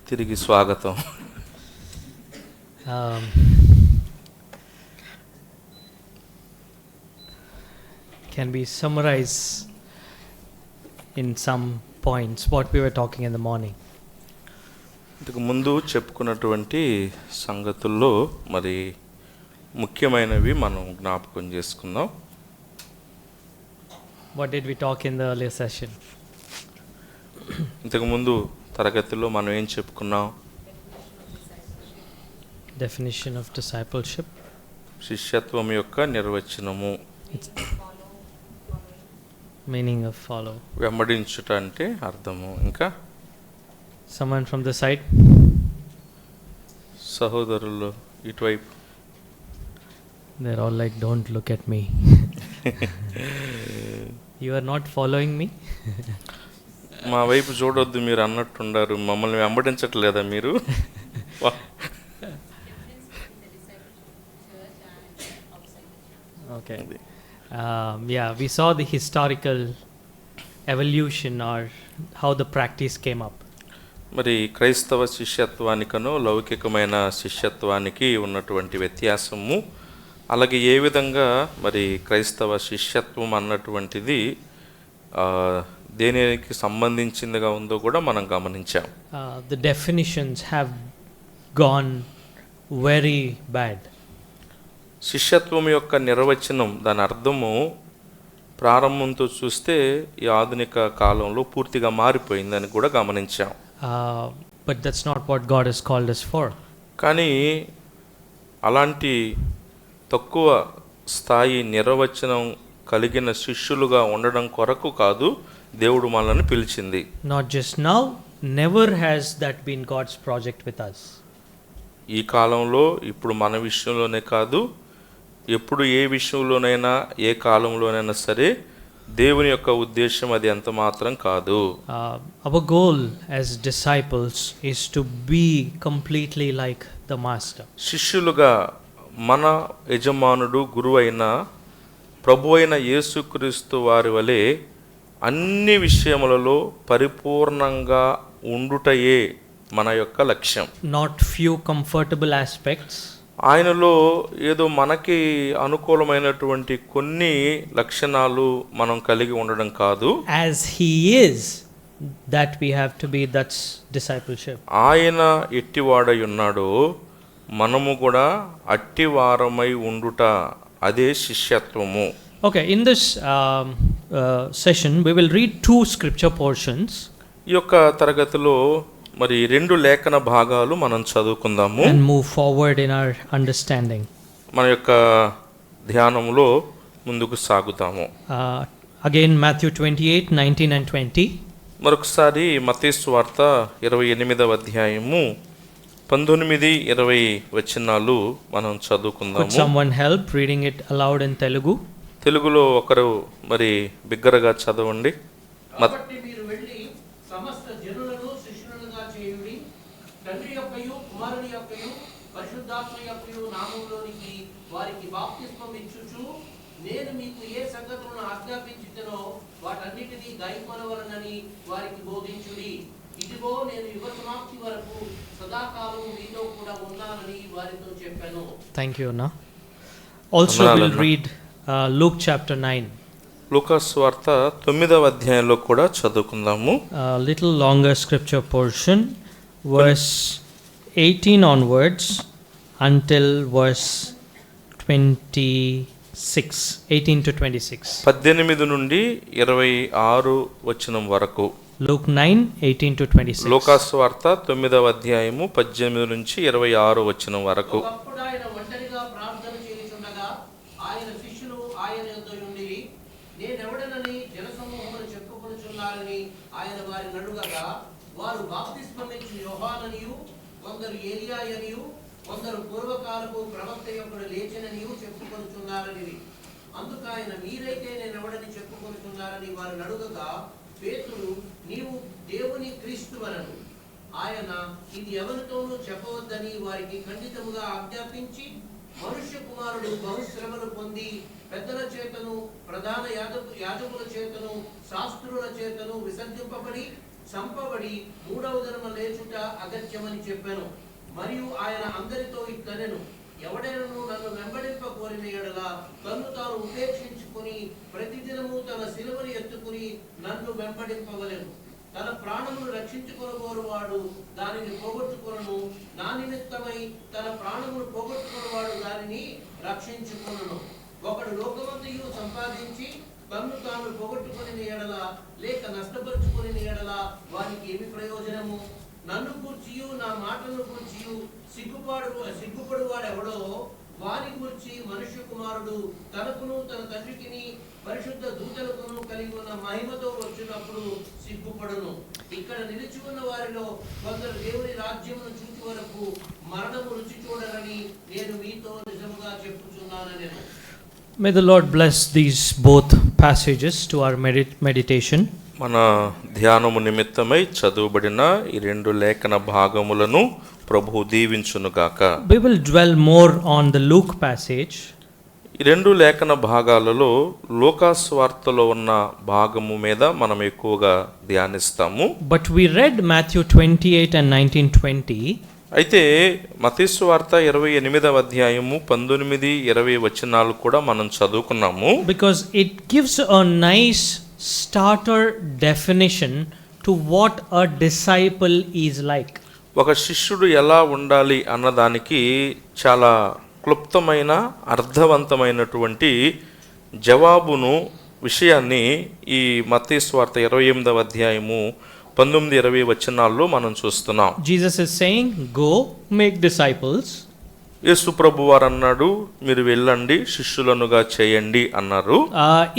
తిరిగి స్వాగతం. Can we summarize in some points what we were talking in the morning? ఇంతకు ముందు చెప్పుకున్నటువంటి సంగతుల్లో మరి ముఖ్యమైనవి మనం జ్ఞాపకం చేసుకుందాం. What did we talk in the earlier session? ఇంతకు ముందు తరగతిలో మనం ఏం చెప్పుకున్నాం? Definition of discipleship. శిష్యత్వం యొక్క నిర్వచనము. Meaning of follow. వెంబడించుట అంటే అర్థము. ఇంకా Someone from the side? సహోదరులు ఇటువైపు. They're all like, don't look at me. You are not following me? మా వైపు చూడొద్దు మీరు అన్నట్టుండారు. మమ్మల్ని వెంబడించట్లేదా మీరు? Okay. Yeah, we saw the historical evolution or how the practice came up. మరి క్రైస్తవ శిష్యత్వానికను లౌకికమైన శిష్యత్వానికి ఉన్నటువంటి వ్యత్యాసము, అలాగే ఏ విధంగా మరి క్రైస్తవ శిష్యత్వం అన్నటువంటిది దేనికి సంబంధించిందిగా ఉందో కూడా మనం గమనించాం. The definitions have gone very bad. శిష్యత్వం యొక్క నిర్వచనం, దాని అర్థము ప్రారంభంతో చూస్తే ఈ ఆధునిక కాలంలో పూర్తిగా మారిపోయిందని కూడా గమనించాం. But that's not what God has called us for. కానీ అలాంటి తక్కువ స్థాయి నిర్వచనం కలిగిన శిష్యులుగా ఉండడం కొరకు కాదు దేవుడు మనల్ని పిలిచింది. Not just now, never has that been God's project with us. ఈ కాలంలో ఇప్పుడు మన విషయంలోనే కాదు, ఎప్పుడు ఏ విషయంలోనైనా ఏ కాలంలోనైనా సరే దేవుని యొక్క ఉద్దేశం అది ఎంత మాత్రం కాదు. Our goal as disciples is to be completely like the master. శిష్యులుగా మన యజమానుడు గురువు అయిన ప్రభు అయిన యేసుక్రీస్తు వారి వలె అన్ని విషయములలో పరిపూర్ణంగా ఉండుటయే మన యొక్క లక్ష్యం. Not few comfortable aspects. ఆయనలో ఏదో మనకి అనుకూలమైనటువంటి కొన్ని లక్షణాలు మనం కలిగి ఉండడం కాదు. As he is, that we have to be, that's discipleship. ఆయన ఎట్టివాడై ఉన్నాడో మనము కూడా అట్టివారమై ఉండుట, అదే శిష్యత్వము. Okay, in this session we will read two scripture portions. ఈ యొక్క తరగతిలో మరి రెండు లేఖన భాగాలు మనం చదువుకుందాము. And move forward in our understanding. మన యొక్క ధ్యానంలో ముందుకు సాగుతాము. Again Matthew 28, 19 and 20. మరొకసారి మత్తయి సువార్త 28వ అధ్యాయము 19-20 వచనాలు మనం చదువుకుందాము. Could someone help reading it aloud in Telugu? తెలుగులో ఒకరు మరి బిగ్గరగా చదవండి. కాబట్టి మీరు వెళ్ళి సమస్త జనులను శిష్యులుగా చేయుడి, తండ్రి యొక్కయు కుమారుని యొక్కయు పరిశుద్ధాత్మ యొక్కయు నామములోనికి వారికి బాప్తిస్మం ఇచ్చుచు, నేను మీకు ఏ సంగతులను ఆజ్ఞాపించితినో వాటన్నిటినీ గైకొనవలెనని వారికి బోధించుడి. ఇదిగో నేను యుగ సమాప్తి వరకు సదాకాలం మీతో కూడా ఉన్నానని వారితో చెప్పాను. Thank you, Anna. Also we'll read Luke chapter 9. లూకాసు వార్త 9వ అధ్యాయంలో కూడా చదువుకుందాము. Little longer scripture portion, verse 18 onwards until verse 26, 18 to 26. 18 నుండి 26 వచనం వరకు. Luke 9, 18 to 26. లూకాసు వార్త 9వ అధ్యాయము 18 నుంచి 26 వచనం వరకు. ఒకప్పుడు ఆయన ఒంటరిగా ప్రార్థన చేయుచుండగా ఆయన శిష్యులు ఆయన యొద్ద ఉండిరి. నేనెవడనని జనసమూహములు చెప్పుకొనుచున్నారని ఆయన వారిని అడుగగా, వారు బాప్తిస్మమిచ్చు యోహాననియు, కొందరు ఏలియాయనియు, కొందరు పూర్వకాలపు ప్రవక్త యొక్కడు లేచెననియు చెప్పుకొనుచున్నారని. అందుకాయన మీరైతే నేనెవడని చెప్పుకొనుచున్నారని వారిని అడుగగా, పేతురు, నీవు దేవుని క్రీస్తువనను. ఆయన ఇది ఎవరితోనూ చెప్పవద్దని వారికి ఖండితముగా ఆజ్ఞాపించి, మనుష్య కుమారుడు బహుశ్రమలు పొంది పెద్దల చేతను ప్రధాన యాజకుల చేతను శాస్త్రుల చేతను విసర్జింపబడి చంపబడి మూడవ దినమున లేచుట అగత్యమని చెప్పాను. మరియు ఆయన అందరితో ఇట్లనెను, ఎవడైనను నన్ను వెంబడింప కోరిన యెడల తన్ను తాను ఉపేక్షించుకొని ప్రతిదినము తన సిలువను ఎత్తుకుని నన్ను వెంబడింపవలెను. తన ప్రాణమును రక్షించుకొనగోరువాడు దానిని పోగొట్టుకొనును, నా నిమిత్తమై తన ప్రాణమును పోగొట్టుకొనువాడు దానిని రక్షించుకొనును. ఒకడు లోకమంతయు సంపాదించి తన్ను తాను పోగొట్టుకొనిన యెడల లేక నష్టపరుచుకొనిన యెడల వానికి ఏమి ప్రయోజనము? నన్ను గూర్చియు నా మాటలను గూర్చియు సిగ్గుపడువాడెవడో వారి గూర్చి మనుష్య కుమారుడు తనకును తన తండ్రికిని పరిశుద్ధ దూతలకును కలిగి ఉన్న మహిమతో వచ్చినప్పుడు సిగ్గుపడును. ఇక్కడ నిలిచి ఉన్న వారిలో కొందరు దేవుని రాజ్యమును చూచి వరకు మరణము రుచి చూడరని నేను మీతో నిజముగా చెప్పుచున్నానని. May the Lord bless these both passages to our meditation. మన ధ్యానము నిమిత్తమై చదువుబడిన ఈ రెండు లేఖన భాగములను ప్రభువు దీవించునుగాక. We will dwell more on the Luke passage. ఈ రెండు లేఖన భాగాలలో లోకాస్వార్తలో ఉన్న భాగము మీద మనం ఎక్కువగా ధ్యానిస్తాము. But we read Matthew 28 and 19-20. అయితే మత్తయి సువార్త 28వ అధ్యాయము 19-20 వచనాలు కూడా మనం చదువుకున్నాము. Because it gives a nice starter definition to what a disciple is like. ఒక శిష్యుడు ఎలా ఉండాలి అన్నదానికి చాలా క్లుప్తమైన అర్థవంతమైనటువంటి జవాబును విషయాన్ని ఈ మత్తయి సువార్త 28వ అధ్యాయము 19-20 వచనాల్లో మనం చూస్తున్నాం. Jesus is saying, go make disciples. యేసు ప్రభువారు అన్నాడు, మీరు వెళ్ళండి శిష్యులనుగా చేయండి అన్నారు.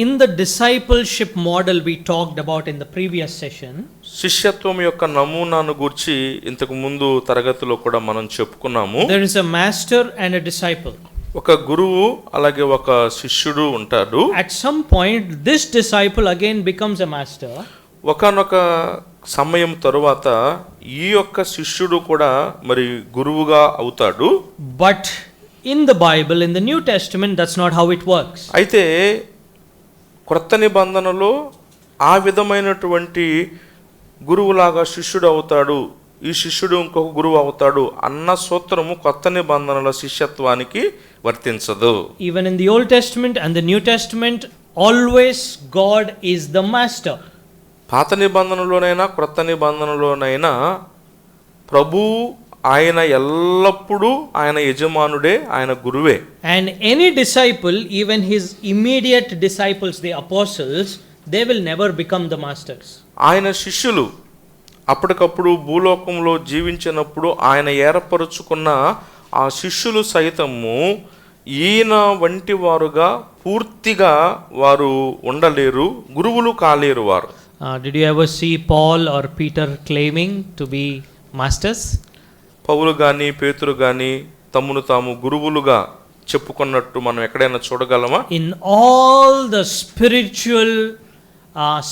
In the discipleship model we talked about in the previous session, శిష్యత్వం యొక్క నమూనాను గూర్చి ఇంతకు ముందు తరగతిలో కూడా మనం చెప్పుకున్నాము. there is a master and a disciple. ఒక గురువు అలాగే ఒక శిష్యుడు ఉంటాడు. At some point this disciple again becomes a master. ఒకానొక సమయం తరువాత ఈ యొక్క శిష్యుడు కూడా మరి గురువుగా అవుతాడు. But in the Bible, in the New Testament, that's not how it works. అయితే క్రొత్త నిబంధనలో ఆ విధమైనటువంటి గురువులాగా శిష్యుడు అవుతాడు, ఈ శిష్యుడు ఇంకొక గురువు అవుతాడు అన్న సూత్రము కొత్త నిబంధనల శిష్యత్వానికి వర్తించదు. Even in the Old Testament and the New Testament, always God is the master. పాత నిబంధనలోనైనా క్రొత్త నిబంధనలోనైనా ప్రభు ఆయన ఎల్లప్పుడూ ఆయన యజమానుడే, ఆయన గురువే. And any disciple, even his immediate disciples, the apostles, they will never become the masters. ఆయన శిష్యులు అప్పటికప్పుడు భూలోకంలో జీవించినప్పుడు ఆయన ఏర్పరుచుకున్న ఆ శిష్యులు సైతము ఈయన వంటి వారుగా పూర్తిగా వారు ఉండలేరు, గురువులు కాలేరు వారు. Did you ever see Paul or Peter claiming to be masters? పౌలు గాని పేతురు గాని తమ్మును తాము గురువులుగా చెప్పుకున్నట్టు మనం ఎక్కడైనా చూడగలమా? In all the spiritual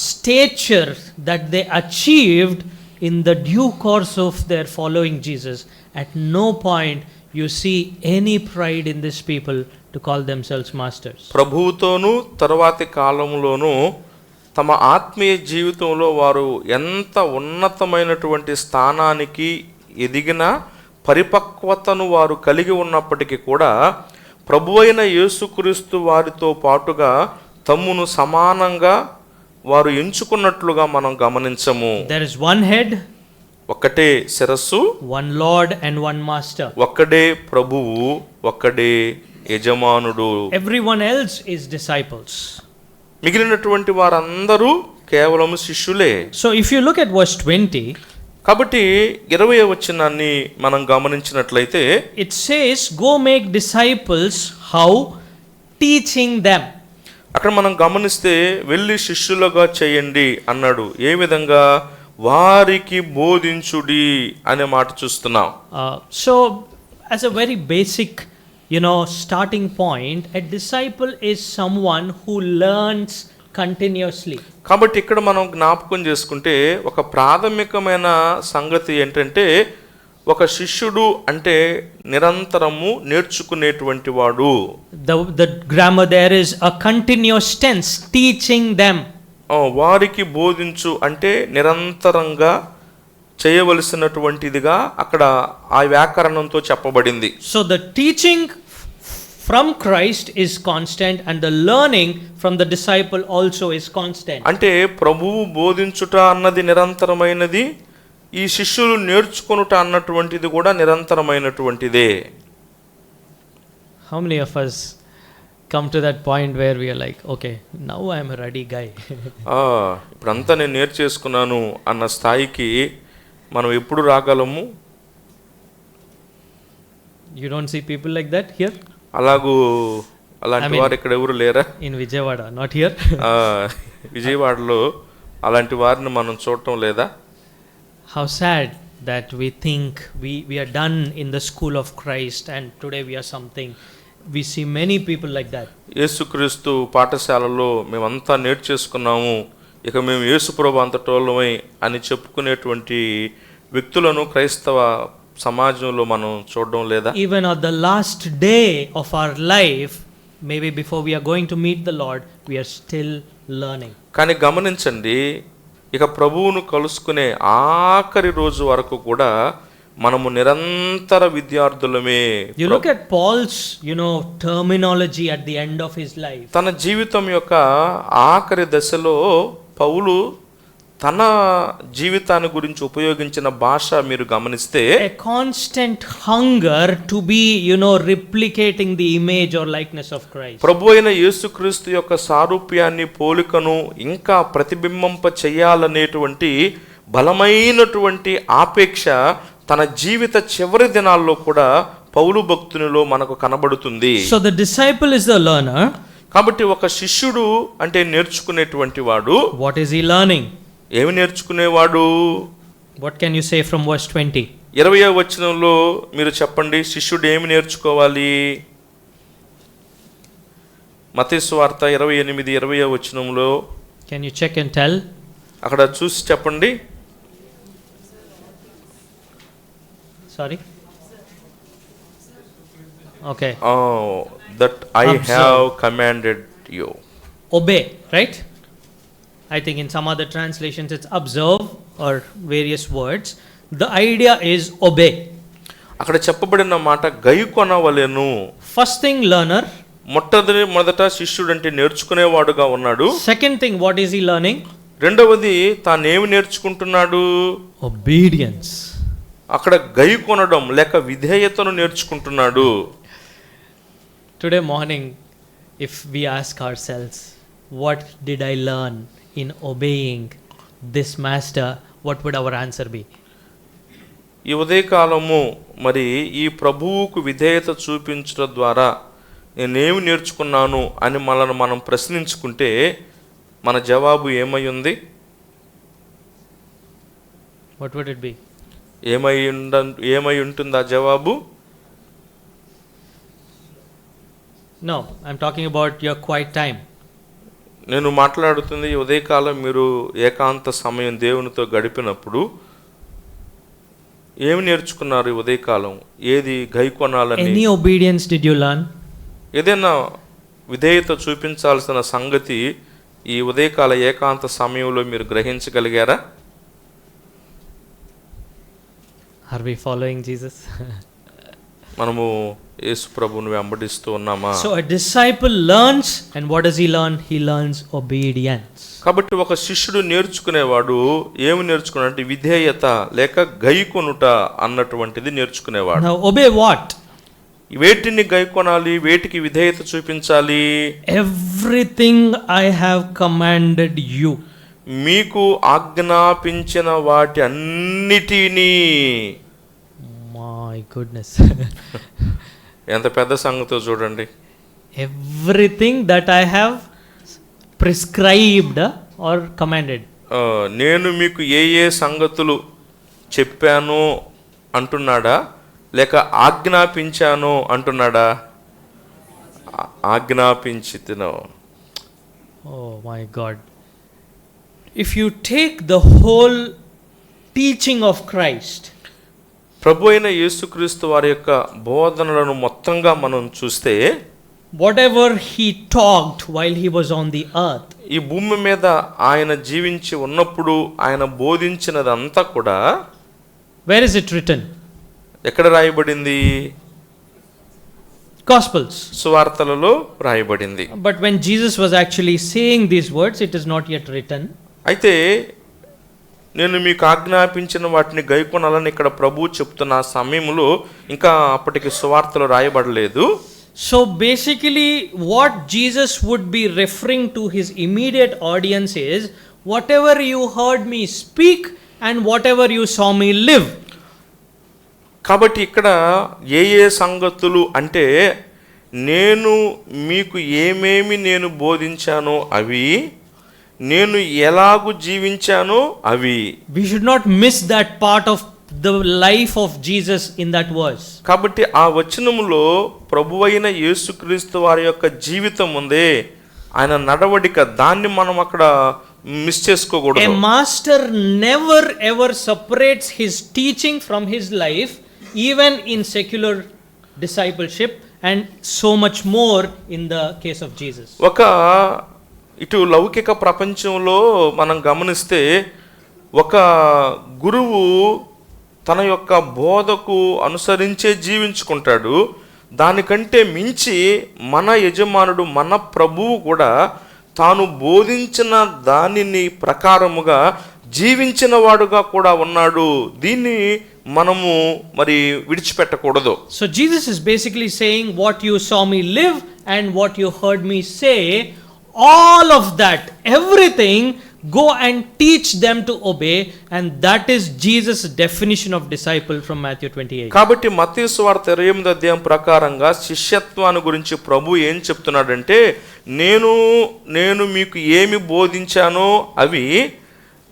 stature that they achieved in the due course of their following Jesus, at no point you see any pride in these people to call themselves masters. ప్రభువుతోనూ తర్వాతి కాలంలోనూ తమ ఆత్మీయ జీవితంలో వారు ఎంత ఉన్నతమైనటువంటి స్థానానికి ఎదిగిన పరిపక్వతను వారు కలిగి ఉన్నప్పటికీ కూడా ప్రభువైన యేసుక్రీస్తు వారితో పాటుగా తమ్మును సమానంగా వారు ఎంచుకున్నట్లుగా మనం గమనించము. There is one head, ఒక్కటే శిరస్సు, one Lord and one master. ఒక్కడే ప్రభువు, ఒక్కడే యజమానుడు. Everyone else is disciples. మిగిలినటువంటి వారందరూ కేవలం శిష్యులే. So if you look at verse 20, కాబట్టి 20వ వచనాన్ని మనం గమనించినట్లయితే it says, go make disciples. How? Teaching them. అక్కడ మనం గమనిస్తే వెళ్ళి శిష్యులుగా చేయండి అన్నాడు. ఏ విధంగా? వారికి బోధించుడి అనే మాట చూస్తున్నాం. So as a very basic starting point, a disciple is someone who learns continuously. కాబట్టి ఇక్కడ మనం జ్ఞాపకం చేసుకుంటే ఒక ప్రాథమికమైన సంగతి ఏంటంటే ఒక శిష్యుడు అంటే నిరంతరము నేర్చుకునేటువంటి వాడు. The grammar there is a continuous tense, teaching them. వారికి బోధించు అంటే నిరంతరంగా చేయవలసినటువంటిదిగా అక్కడ ఆ వ్యాకరణంతో చెప్పబడింది. So the teaching from Christ is constant and the learning from the disciple also is constant. అంటే ప్రభువు బోధించుట అన్నది నిరంతరమైనది, ఈ శిష్యులు నేర్చుకొనుట అన్నటువంటిది కూడా నిరంతరమైనటువంటిదే. How many of us come to that point where we are like, okay, now I am a ready guy? ఇప్పుడంతా నేను నేర్చేసుకున్నాను అన్న స్థాయికి మనం ఎప్పుడు రాగలము? You don't see people like that here అలాంటి వారు ఇక్కడ ఎవరు లేరా? in Vijayawada, not here. విజయవాడలో అలాంటి వారిని మనం చూడటం లేదా? How sad that we think we are done in the school of Christ and today we are something. We see many people like that. యేసుక్రీస్తు పాఠశాలలో మేమంతా నేర్చేసుకున్నాము, ఇక మేము యేసుప్రభు అంతటోళ్ళమై అని చెప్పుకునేటువంటి వ్యక్తులను క్రైస్తవ సమాజంలో మనం చూడడం లేదా? Even on the last day of our life, maybe before we are going to meet the Lord, we are still learning. కానీ గమనించండి, ఇక ప్రభువును కలుసుకునే ఆఖరి రోజు వరకు కూడా మనము నిరంతర విద్యార్థులమే. You look at Paul's, terminology at the end of his life. తన జీవితం యొక్క ఆఖరి దశలో పౌలు తన జీవితాన్ని గురించి ఉపయోగించిన భాష మీరు గమనిస్తే, a constant hunger to be, replicating the image or likeness of Christ. ప్రభు అయిన యేసుక్రీస్తు యొక్క సారూప్యాన్ని, పోలికను ఇంకా ప్రతిబింబింప చేయాలనేటువంటి బలమైనటువంటి ఆపేక్ష తన జీవిత చివరి దినాల్లో కూడా పౌలు భక్తునిలో మనకు కనబడుతుంది. So the disciple is the learner. కాబట్టి ఒక శిష్యుడు అంటే నేర్చుకునేటువంటి వాడు. What is he learning? ఏమి నేర్చుకునేవాడు? What can you say from verse 20? 20వ వచనంలో మీరు చెప్పండి, శిష్యుడు ఏమి నేర్చుకోవాలి? మత్తయి సువార్త 28:20వ వచనంలో Can you check and tell? అక్కడ చూసి చెప్పండి. Sorry? Okay. That I Observe. have commanded you. Obey, right? I think in some other translations it's observe or various words. The idea is obey. అక్కడ చెప్పబడిన మాట గైకొనవలెను. First thing, learner. మొదట శిష్యుడు అంటే నేర్చుకునేవాడుగా ఉన్నాడు. Second thing, what is he learning? రెండవది తానేమి నేర్చుకుంటున్నాడు? Obedience. అక్కడ గైకొనడం లేక విధేయతను నేర్చుకుంటున్నాడు. Today morning, if we ask ourselves, what did I learn in obeying this master? What would our answer be? ఈ ఉదయకాలము మరి ఈ ప్రభువుకు విధేయత చూపించడం ద్వారా నేనేమి నేర్చుకున్నాను అని మనం ప్రశ్నించుకుంటే మన జవాబు ఏమై ఉంది? What would it be? ఏమై ఉంటుందా జవాబు? No, I'm talking about your quiet time. నేను మాట్లాడుతుంది ఉదయకాలం మీరు ఏకాంత సమయం దేవునితో గడిపినప్పుడు ఏమి నేర్చుకున్నారు? ఈ ఉదయకాలం ఏది గైకొనాలని? Any obedience did you learn? ఏదైనా విధేయత చూపించాల్సిన సంగతి ఈ ఉదయకాల ఏకాంత సమయంలో మీరు గ్రహించగలిగారా? Are we following Jesus? మనము యేసు ప్రభువుని వెంబడిస్తూ ఉన్నామా? So a disciple learns, and what does he learn? He learns obedience. కాబట్టి ఒక శిష్యుడు నేర్చుకునేవాడు ఏమి నేర్చుకున్నాడు అంటే విధేయత లేక గైకొనుట అన్నటువంటిది నేర్చుకునేవాడు. Now obey what? వేటిని గైకొనాలి? వేటికి విధేయత చూపించాలి? Everything I have commanded you. మీకు ఆజ్ఞాపించిన వాటి అన్నిటినీ. My goodness. ఎంత పెద్ద సంగతో చూడండి. Everything that I have prescribed or commanded. నేను మీకు ఏ సంగతులు చెప్పాను అంటున్నాడా లేక ఆజ్ఞాపించాను అంటున్నాడా? ఆజ్ఞాపించితినో. Oh my God. If you take the whole teaching of Christ, ప్రభు అయిన యేసుక్రీస్తు వారి యొక్క బోధనలను మొత్తంగా మనం చూస్తే, whatever he talked while he was on the earth, ఈ భూమి మీద ఆయన జీవించి ఉన్నప్పుడు ఆయన బోధించినదంతా కూడా where is it written? ఎక్కడ రాయబడింది? Gospels. సువార్తలలో రాయబడింది. But when Jesus was actually saying these words, it is not yet written. అయితే నేను మీకు ఆజ్ఞాపించిన వాటిని గైకొనాలని ఇక్కడ ప్రభు చెప్తున్న సమయంలో ఇంకా అప్పటికి సువార్తలు రాయబడలేదు. So basically what Jesus would be referring to his immediate audience is, whatever you heard me speak and whatever you saw me live. కాబట్టి ఇక్కడ ఏ ఏ సంగతులు అంటే, నేను మీకు ఏమేమి నేను బోధించానో అవి, నేను ఎలాగు జీవించానో అవి. We should not miss that part of the life of Jesus in that verse. కాబట్టి ఆ వచనములో ప్రభువైన యేసుక్రీస్తు వారి యొక్క జీవితం ఉందే, ఆయన నడవడిక, దాన్ని మనం అక్కడ మిస్ A చేసుకోకూడదు. master never ever separates his teaching from his life, even in secular discipleship, and so much more in the case of Jesus. ఒక ఇటు లౌకిక ప్రపంచంలో మనం గమనిస్తే, ఒక గురువు తన యొక్క బోధకు అనుసరించే జీవించుకుంటాడు. దానికంటే మించి మన యజమానుడు, మన ప్రభువు కూడా తాను బోధించిన దానిని ప్రకారముగా జీవించిన వాడుగా కూడా ఉన్నాడు. దీన్ని మనము మరి విడిచిపెట్టకూడదు. So Jesus is basically saying, what you saw me live and what you heard me say, all of that, everything, go and teach them to obey, and that is Jesus' definition of disciple from Matthew 28. కాబట్టి మత్తయి సువార్త 28వ అధ్యాయం ప్రకారంగా శిష్యత్వాన్ని గురించి ప్రభు ఏం చెప్తున్నాడంటే, నేను మీకు ఏమి బోధించానో అవి,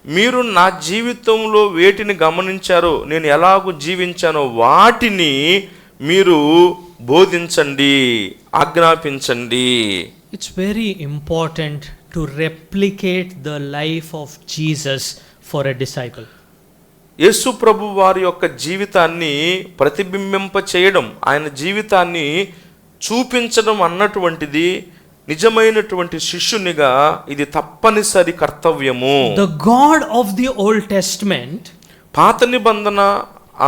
మీరు నా జీవితంలో వేటిని గమనించారో, నేను ఎలాగూ జీవించానో వాటిని మీరు బోధించండి, ఆజ్ఞాపించండి. It's very important to replicate the life of Jesus for a disciple. యేసు ప్రభు వారి యొక్క జీవితాన్ని ప్రతిబింబింప చేయడం, ఆయన జీవితాన్ని చూపించడం అన్నటువంటిది నిజమైనటువంటి శిష్యునిగా ఇది తప్పనిసరి కర్తవ్యము. The God of the Old Testament, పాత నిబంధన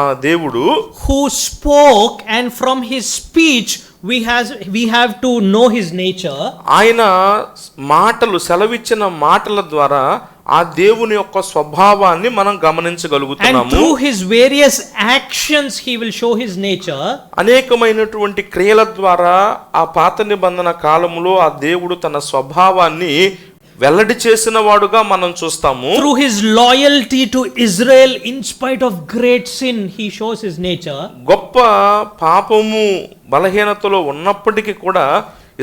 ఆ దేవుడు, who spoke, and from his speech we have to know his nature. ఆయన మాటలు, సెలవిచ్చిన మాటల ద్వారా ఆ దేవుని యొక్క స్వభావాన్ని మనం And గమనించగలుగుతున్నాము. through his various actions he will show his nature. అనేకమైనటువంటి క్రియల ద్వారా ఆ పాత నిబంధన కాలంలో ఆ దేవుడు తన స్వభావాన్ని వెల్లడి చేసిన వాడుగా మనం చూస్తాము. Through his loyalty to Israel in spite of great sin, he shows his nature. గొప్ప పాపము బలహీనతలో ఉన్నప్పటికీ కూడా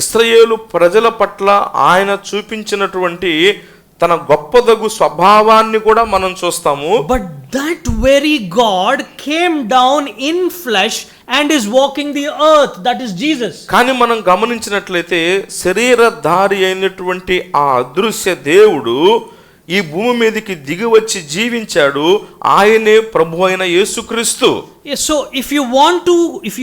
ఇశ్రాయేలు ప్రజల పట్ల ఆయన చూపించినటువంటి తన గొప్పదగు స్వభావాన్ని కూడా మనం చూస్తాము. But that very God came down in flesh and is walking the earth. That is Jesus. కానీ మనం గమనించినట్లయితే శరీరధారి అయినటువంటి ఆ అదృశ్య దేవుడు ఈ భూమి మీదకి దిగి వచ్చి జీవించాడు. ఆయనే ప్రభు అయిన యేసుక్రీస్తు. Yes, so if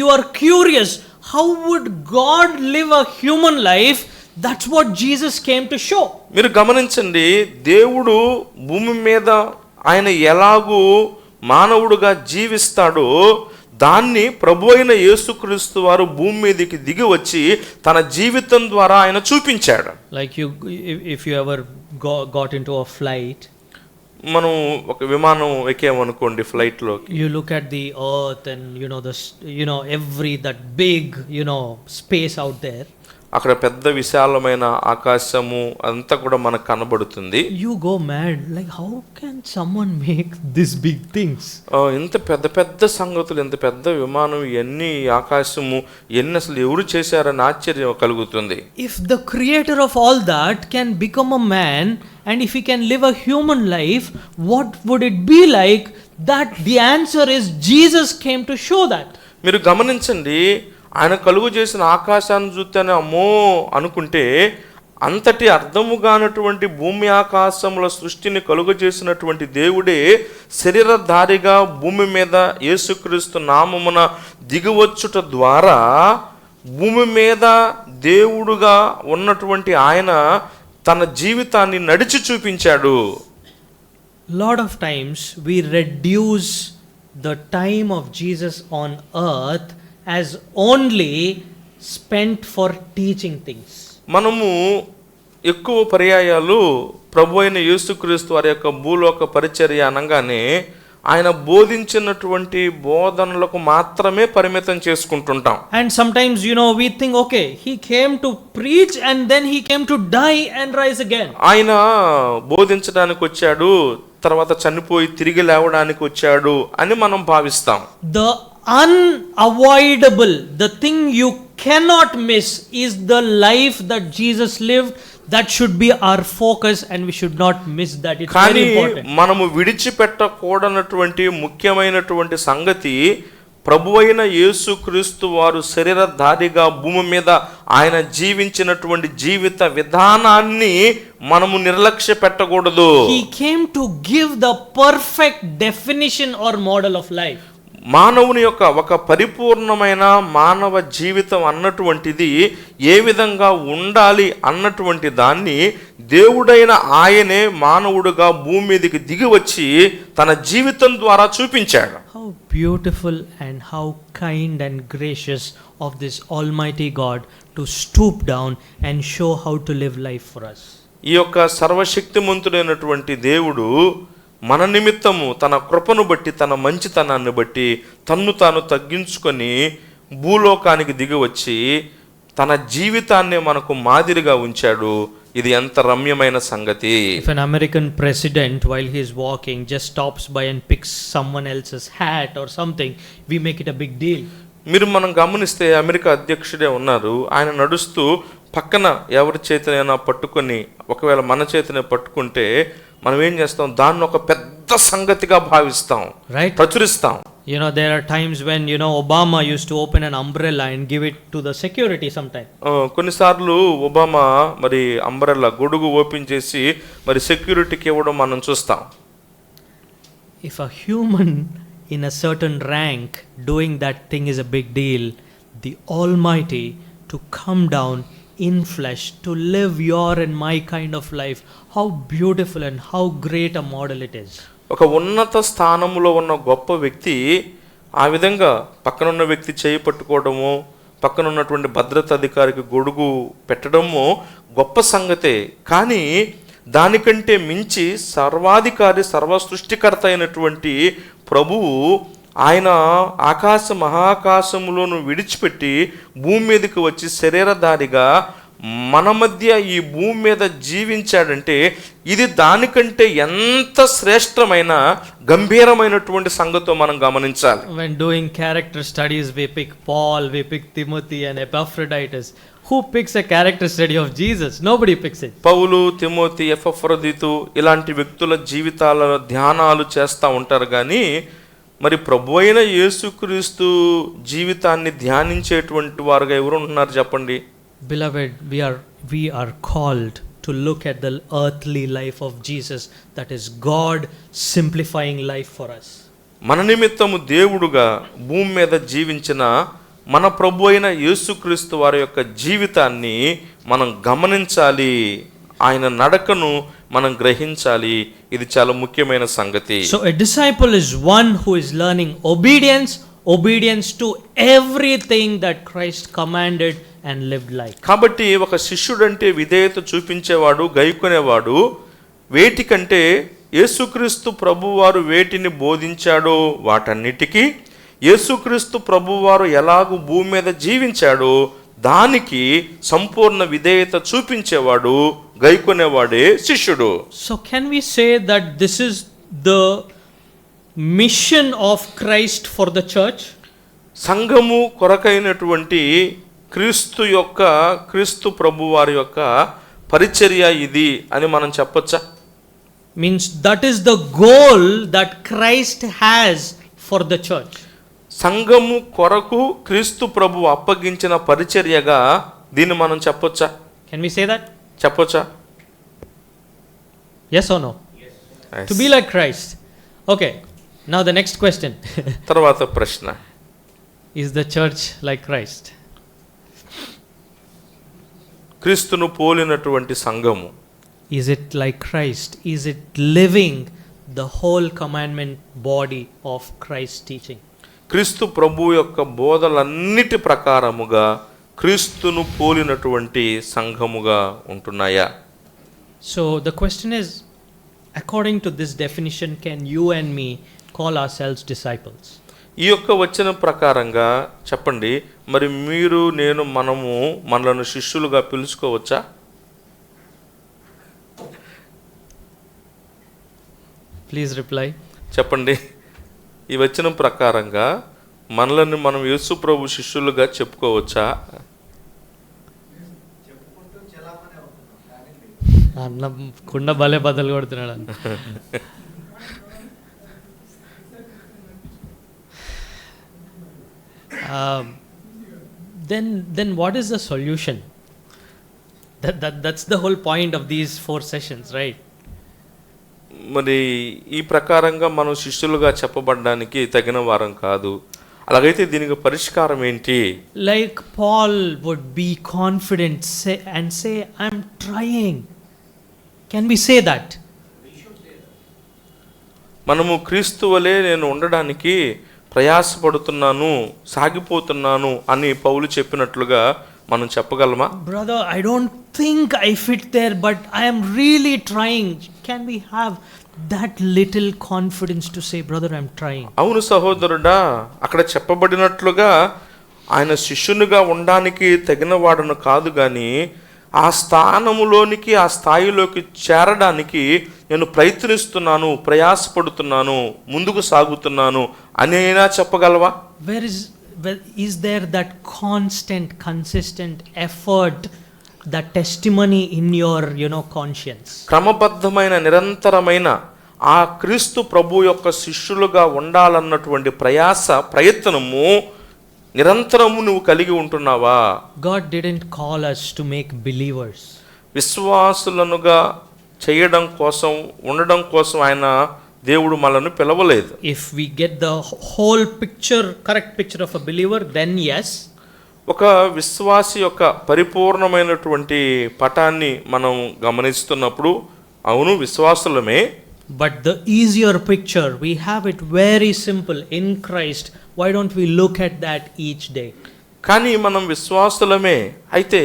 you are curious, how would God live a human life? That's what Jesus came to show. మీరు గమనించండి, దేవుడు భూమి మీద ఆయన ఎలాగూ మానవుడుగా జీవిస్తాడో దాన్ని ప్రభు అయిన యేసుక్రీస్తు వారు భూమి మీదకి దిగి వచ్చి తన జీవితం ద్వారా ఆయన చూపించాడు. Like if you ever got into a flight, మనం ఒక విమానం ఎక్కామనుకోండి, ఫ్లైట్ లోకి, you look at the earth and every that big space out there. అక్కడ పెద్ద విశాలమైన ఆకాశము అంతా కూడా మనకు కనబడుతుంది. You go mad, like how can someone make this big things? ఇంత పెద్ద పెద్ద సంగతులు, ఇంత పెద్ద విమానం, ఎన్ని ఆకాశము, ఎన్ని అసలు ఎవరు చేశారని ఆశ్చర్యం కలుగుతుంది. If the creator of all that can become a man, and if he can live a human life, what would it be like? That the answer is Jesus came to show that. మీరు గమనించండి, ఆయన కలుగు చేసిన ఆకాశాన్ని చూస్తేనే అమ్మో అనుకుంటే, అంతటి అర్థము కానటువంటి భూమి ఆకాశముల సృష్టిని కలుగు చేసినటువంటి దేవుడే శరీరధారిగా భూమి మీద యేసుక్రీస్తు నామమున దిగివచ్చుట ద్వారా భూమి మీద దేవుడుగా ఉన్నటువంటి ఆయన తన జీవితాన్ని నడిచి చూపించాడు. Lot of times we reduce the time of Jesus on earth as only spent for teaching things. మనము ఎక్కువ పర్యాయాలు ప్రభు అయిన యేసుక్రీస్తు వారి యొక్క భూలోక పరిచర్య అనగానే ఆయన బోధించినటువంటి బోధనలకు మాత్రమే పరిమితం చేసుకుంటుంటాం. And sometimes, we think, okay, he came to preach and then he came to die and rise again. ఆయన బోధించడానికి వచ్చాడు, తర్వాత చనిపోయి తిరిగి లేవడానికి వచ్చాడు అని మనం భావిస్తాం. The unavoidable, the thing you cannot miss is the life that Jesus lived. That should be our focus and we should not miss that. It's very important. మనము విడిచిపెట్టకూడనటువంటి ముఖ్యమైనటువంటి సంగతి ప్రభువైన యేసుక్రీస్తు వారు శరీరధారిగా భూమి మీద ఆయన జీవించినటువంటి జీవిత విధానాన్ని మనము నిర్లక్ష్య పెట్టకూడదు. He came to give the perfect definition or model of life. మానవుని యొక్క ఒక పరిపూర్ణమైన మానవ జీవితం అన్నటువంటిది ఏ విధంగా ఉండాలి అన్నటువంటి దాన్ని దేవుడైన ఆయనే మానవుడుగా భూమి మీదకి దిగి వచ్చి తన జీవితం ద్వారా చూపించాడు. How beautiful and how kind and gracious of this Almighty God to stoop down and show how to live life for us. ఈ యొక్క సర్వశక్తిమంతుడైనటువంటి దేవుడు మన నిమిత్తము తన కృపను బట్టి, తన మంచితనాన్ని బట్టి తన్ను తాను తగ్గించుకొని భూలోకానికి దిగి వచ్చి తన జీవితాన్ని మనకు మాదిరిగా ఉంచాడు. ఇది ఎంత రమ్యమైన సంగతి. If an American president while he is walking just stops by and picks someone else's hat or something, we make it a big deal. మనం గమనిస్తే అమెరికా అధ్యక్షుడే ఉన్నారు, ఆయన నడుస్తూ పక్కన ఎవరి చేతినైనా పట్టుకొని, ఒకవేళ మన చేతిని పట్టుకుంటే మనం ఏం చేస్తాం, దాన్ని ఒక పెద్ద సంగతిగా భావిస్తాం, right? ప్రచురిస్తాం. There are times when Obama used to open an umbrella and give it to the security sometime. కొన్నిసార్లు ఒబామా మరి అంబ్రెల్లా గొడుగు ఓపెన్ చేసి మరి సెక్యూరిటీకి ఇవ్వడం మనం చూస్తాం. If a human in a certain rank doing that thing is a big deal, the Almighty to come down in flesh to live your and my kind of life, how beautiful and how great a model it is. ఒక ఉన్నత స్థానంలో ఉన్న గొప్ప వ్యక్తి ఆ విధంగా పక్కనున్న వ్యక్తి చేయి పట్టుకోవడము, పక్కన ఉన్నటువంటి భద్రతా అధికారికి గొడుగు పెట్టడము గొప్ప సంగతే. కానీ దానికంటే మించి సర్వాధికారి, సర్వ సృష్టికర్త అయినటువంటి ప్రభువు ఆయన ఆకాశ మహాకాశములను విడిచిపెట్టి భూమి మీదకి వచ్చి శరీరధారిగా మన మధ్య ఈ భూమి మీద జీవించాడంటే ఇది దానికంటే ఎంత శ్రేష్టమైన గంభీరమైనటువంటి సంగతో మనం గమనించాలి. When doing character studies, we pick Paul, we pick Timothy and Epaphroditus. Who picks a character study of Jesus? Nobody picks it. పౌలు, తిమోతి, ఎపఫ్రొదితు ఇలాంటి వ్యక్తుల జీవితాల ధ్యానాలు చేస్తూ ఉంటారు. కానీ మరి ప్రభు అయిన యేసుక్రీస్తు జీవితాన్ని ధ్యానించేటువంటి వారుగా ఎవరు ఉన్నారు చెప్పండి? Beloved, we are called to look at the earthly life of Jesus, that is God simplifying life for us. మన నిమిత్తము దేవుడుగా భూమి మీద జీవించిన మన ప్రభు అయిన యేసుక్రీస్తు వారి యొక్క జీవితాన్ని మనం గమనించాలి, ఆయన నడకను మనం గ్రహించాలి. ఇది చాలా ముఖ్యమైన సంగతి. So a disciple is one who is learning obedience to everything that Christ commanded and lived like. కాబట్టి ఒక శిష్యుడు అంటే విధేయత చూపించేవాడు, గైకొనేవాడు. వేటికంటే యేసుక్రీస్తు ప్రభువారు వేటిని బోధించాడో వాటన్నిటికీ, యేసుక్రీస్తు ప్రభువారు ఎలాగూ భూమి మీద జీవించాడో దానికి సంపూర్ణ విధేయత చూపించేవాడు, గైకొనేవాడే శిష్యుడు. So can we say that this is the mission of Christ for the church? సంఘము కొరకైనటువంటి క్రీస్తు ప్రభువారి యొక్క పరిచర్య ఇది అని మనం చెప్పొచ్చా? Means that is the goal that Christ has for the church. సంఘము కొరకు క్రీస్తు ప్రభు అప్పగించిన పరిచర్యగా దీన్ని మనం చెప్పొచ్చా? Can we say that? చెప్పొచ్చా? Yes or no? Yes. To be like Christ. Okay. Now the next question. తర్వాత ప్రశ్న, Is the church like Christ? క్రీస్తును పోలినటువంటి సంఘము? Is it like Christ? Is it living the whole commandment body of Christ's teaching? క్రీస్తు ప్రభు యొక్క బోధలన్నిటి ప్రకారముగా క్రీస్తును పోలినటువంటి సంఘముగా ఉంటున్నాయా? So the question is, according to this definition, can you and me call ourselves disciples? ఈ యొక్క వచనం ప్రకారంగా చెప్పండి, మరి మీరు నేను మనము మనలను శిష్యులుగా పిలుచుకోవచ్చా? Please reply. చెప్పండి. ఈ వచనం ప్రకారంగా మనల్ని మనం యేసు ప్రభు శిష్యులుగా చెప్పుకోవచ్చా? అన్న కుండ భలే బదులు కొడుతున్నాడు అన్న. Then what is the solution? That's the whole point of these 4 sessions, right? మరి ఈ ప్రకారంగా మనం శిష్యులుగా చెప్పబడడానికి తగిన వారం కాదు. అలాగైతే దీనికి పరిష్కారం ఏంటి? Like Paul would be confident and say, I'm trying. Can we say that? మనము క్రీస్తు వలె నేను ఉండడానికి ప్రయాసపడుతున్నాను, సాగిపోతున్నాను అని పౌలు చెప్పినట్లుగా మనం చెప్పగలమా? Brother, I don't think I fit there, but I am really trying. Can we have that little confidence to say, brother, I'm trying? అవును సహోదరుడా, అక్కడ చెప్పబడినట్లుగా ఆయన శిష్యునిగా ఉండడానికి తగిన వాడను కాదు, కానీ ఆ స్థానములోనికి ఆ స్థాయిలోకి చేరడానికి నేను ప్రయత్నిస్తున్నాను, ప్రయాసపడుతున్నాను, ముందుకు సాగుతున్నాను అని అయినా చెప్పగలవా? Where is there that constant, consistent effort, that testimony in your, conscience? క్రమబద్ధమైన నిరంతరమైన ఆ క్రీస్తు ప్రభు యొక్క శిష్యులుగా ఉండాలన్నటువంటి ప్రయత్నము నిరంతరము నువ్వు కలిగి ఉంటున్నావా? God didn't call us to make believers. విశ్వాసులనుగా చేయడం కోసం, ఉండడం కోసం ఆయన దేవుడు మనల్ని పిలవలేదు. If we get the whole picture, correct picture of a believer, then yes. ఒక విశ్వాసి యొక్క పరిపూర్ణమైనటువంటి పటాన్ని మనం గమనిస్తున్నప్పుడు అవును విశ్వాసులమే. But the easier picture, we have it very simple in Christ. Why don't we look at that each day? కానీ మనం విశ్వాసులమే అయితే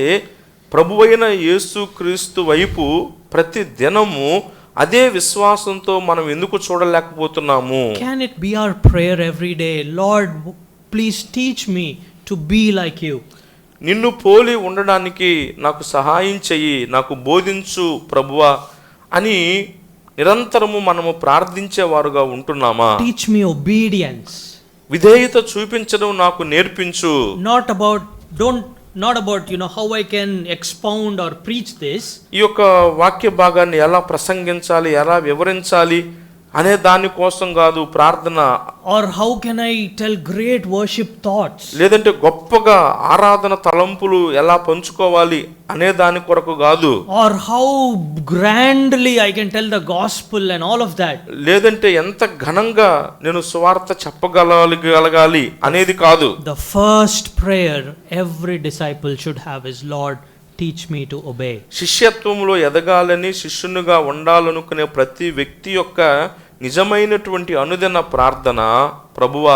ప్రభువైన యేసు క్రీస్తు వైపు ప్రతి దినము అదే విశ్వాసంతో మనం ఎందుకు చూడలేకపోతున్నాము? Can it be our prayer every day? Lord, please teach me to be like you. నిన్ను పోలి ఉండడానికి నాకు సహాయం చెయ్యి, నాకు బోధించు ప్రభువా అని నిరంతరము మనము ప్రార్థించేవారుగా ఉంటున్నామా? Teach me obedience. విధేయత చూపించడం నాకు నేర్పించు. Not about how I can expound or preach this. ఈ యొక్క వాక్య భాగాన్ని ఎలా ప్రసంగించాలి, ఎలా వివరించాలి అనే దాని కోసం కాదు ప్రార్థన. Or how can I tell great worship thoughts? లేదంటే గొప్పగా ఆరాధన తలంపులు ఎలా పంచుకోవాలి అనే దాని కొరకు కాదు. Or how grandly I can tell the gospel and all of that. లేదంటే ఎంత ఘనంగా నేను సువార్త చెప్పగలగాలి అనేది కాదు. The first prayer every disciple should have is, Lord, teach me to obey. శిష్యత్వంలో ఎదగాలని, శిష్యునిగా ఉండాలనుకునే ప్రతి వ్యక్తి యొక్క నిజమైనటువంటి అనుదిన ప్రార్థన, ప్రభువా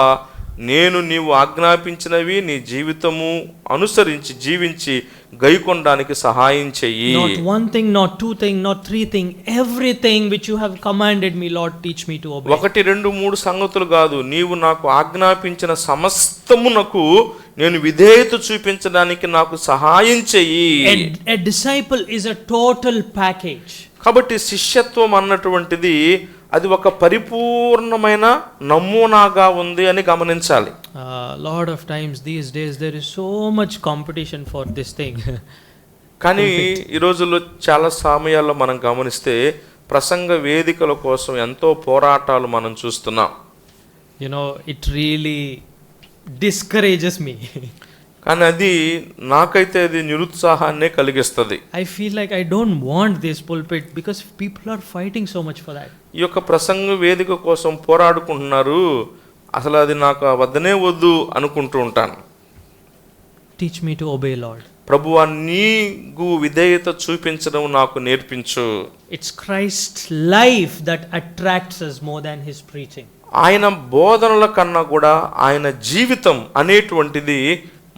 నేను నీవు ఆజ్ఞాపించినవి నీ జీవితము అనుసరించి జీవించి గైకొనడానికి సహాయం చెయ్యి. Not one thing, not two thing, not three thing, everything which you have commanded me, Lord, teach me to obey. 1, 2, 3 సంగతులు కాదు, నీవు నాకు ఆజ్ఞాపించిన సమస్తమునకు నేను విధేయత చూపించడానికి నాకు సహాయం చెయ్యి. A disciple is a total package. కాబట్టి శిష్యత్వం అన్నటువంటిది అది ఒక పరిపూర్ణమైన నమూనాగా ఉంది అని గమనించాలి. Lot of times these days there is so much competition for this thing. కానీ ఈ రోజుల్లో చాలా సమయాల్లో మనం గమనిస్తే ప్రసంగ వేదికల కోసం ఎంతో పోరాటాలు మనం చూస్తున్నాం. It really discourages me. కానీ అది నాకైతే అది నిరుత్సాహాన్నే కలిగిస్తుంది. I feel like I don't want this pulpit because people are fighting so much for that. ఈ యొక్క ప్రసంగ వేదిక కోసం పోరాడుకుంటున్నారు, అసలు అది నాకు వద్దనే వద్దు అనుకుంటూ ఉంటాను. Teach me to obey, Lord. ప్రభువా నీకు విధేయత చూపించడం నాకు నేర్పించు. It's Christ's life that attracts us more than his preaching. ఆయన బోధనల కన్నా కూడా ఆయన జీవితం అనేటువంటిది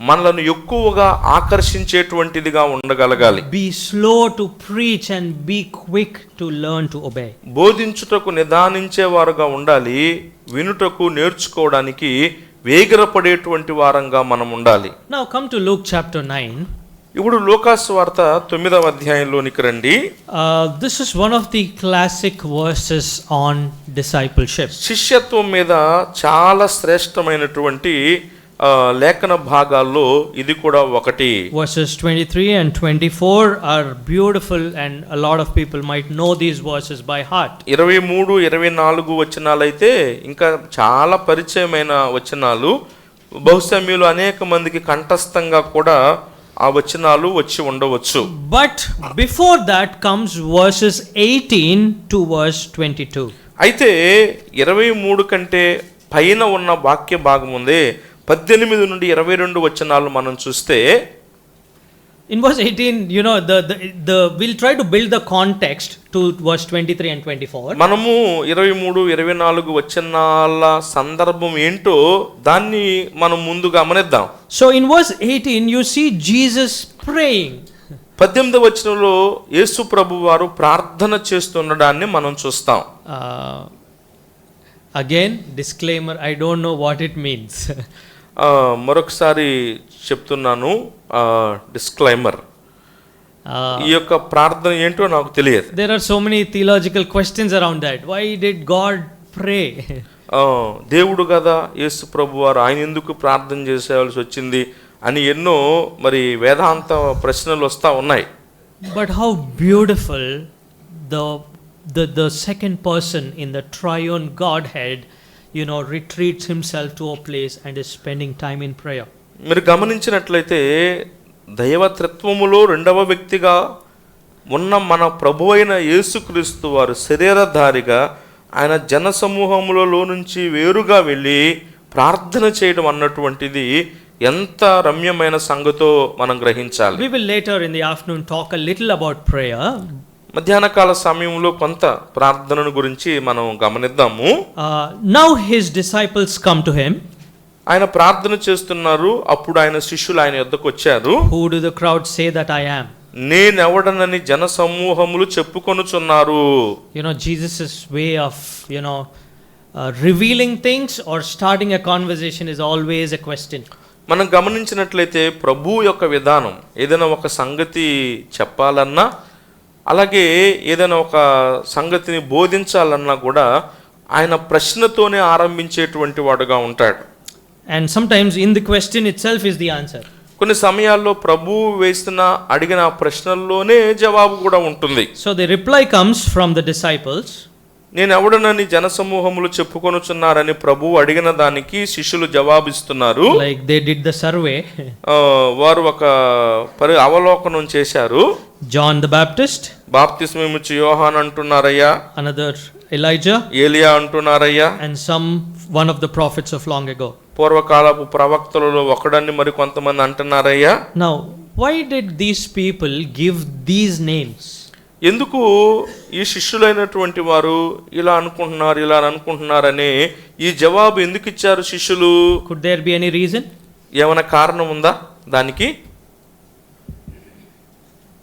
మనలను ఎక్కువగా ఆకర్షించేటువంటిదిగా ఉండగలగాలి. Be slow to preach and be quick to learn to obey. బోధించుటకు నిదానించేవారుగా ఉండాలి, వినుటకు నేర్చుకోవడానికి వేగిరపడేటువంటి వారంగా మనం ఉండాలి. Now come to Luke chapter 9. ఇప్పుడు లూకాసు వార్త 9వ అధ్యాయంలోనికి రండి. This is one of the classic verses on discipleship. శిష్యత్వం మీద చాలా శ్రేష్టమైనటువంటి లేఖన భాగాల్లో ఇది కూడా ఒకటి. Verses 23 and 24 are beautiful and a lot of people might know these verses by heart. 23, 24 వచనాలైతే ఇంకా చాలా పరిచయమైన వచనాలు. బహుశా మీలో అనేక మందికి కంఠస్థంగా కూడా ఆ వచనాలు వచ్చి ఉండవచ్చు. But before that comes verses 18 to verse 22. అయితే 23 కంటే పైన ఉన్న వాక్య భాగం ఉంది. 18 నుండి 22 వచనాలు మనం చూస్తే, in verse 18, you know, the we'll try to build the context to verse 23 and 24. మనము 23, 24 వచనాల సందర్భం ఏంటో దాన్ని మనం ముందు గమనిద్దాం. So in verse 18 you see Jesus praying. 18వ వచనంలో యేసు ప్రభు వారు ప్రార్థన చేస్తుండడాన్ని మనం చూస్తాం. Again disclaimer, I don't know what it means. మరొకసారి చెప్తున్నాను, డిస్క్లైమర్, ఈ యొక్క ప్రార్థన ఏంటో నాకు తెలియదు. There are so many theological questions around that. Why did God pray? దేవుడు కదా యేసు ప్రభు వారు, ఆయన ఎందుకు ప్రార్థన చేసేవాల్సి వచ్చింది అని ఎన్నో మరి వేదాంత ప్రశ్నలు వస్తూ ఉన్నాయి. But how beautiful the second person in the triune Godhead, you know, retreats himself to a place and is spending time in prayer. మీరు గమనించినట్లయితే దైవత్వములో రెండవ వ్యక్తిగా ఉన్న మన ప్రభువైన యేసుక్రీస్తు వారు శరీరధారిగా ఆయన జన సమూహములలో నుంచి వేరుగా వెళ్ళి ప్రార్థన చేయడం అన్నటువంటిది ఎంత రమ్యమైన సంగతో మనం గ్రహించాలి. We will later in the afternoon talk a little about prayer. మధ్యాహ్న కాల సమయంలో కొంత ప్రార్థనను గురించి మనం గమనిద్దాము. Now his disciples come to him. ఆయన ప్రార్థన చేస్తున్నారు. అప్పుడు ఆయన శిష్యులు ఆయన యొద్దకు వచ్చారు. Who do the crowd say that I am? నేనెవడనని జన సమూహములు చెప్పుకొనుచున్నారు. You know, Jesus' way of, you know, revealing things or starting a conversation is always a question. మనం గమనించినట్లయితే ప్రభు యొక్క విధానం ఏదైనా ఒక సంగతి చెప్పాలన్నా, అలాగే ఏదైనా ఒక సంగతిని బోధించాలన్నా కూడా ఆయన ప్రశ్నతోనే ఆరంభించేటువంటి వాడుగా ఉంటాడు. And sometimes in the question itself is the answer. కొన్ని సమయాల్లో ప్రభు అడిగిన ప్రశ్నల్లోనే జవాబు కూడా ఉంటుంది. So the reply comes from the disciples. నేను ఎవడనని జనసమూహములు చెప్పుకొనుచున్నారని ప్రభు అడిగిన దానికి శిష్యులు జవాబిస్తున్నారు. Like they did the survey. వారు ఒక అవలోకనం చేశారు. John the Baptist, బాప్తిస్మమిచ్చు యోహాను అంటున్నారయ్యా, another Elijah, ఏలియా అంటున్నారయ్యా, and one of the prophets of long ago. పూర్వకాలపు ప్రవక్తలలో ఒకడని మరి కొంతమంది అంటున్నారయ్యా. Now, why did these people give these names? ఎందుకు ఈ శిష్యులైనటువంటి వారు ఇలా అనుకుంటున్నారని ఈ జవాబు ఎందుకు ఇచ్చారు శిష్యులు? Could there be any reason? ఏమైనా కారణం ఉందా దానికి?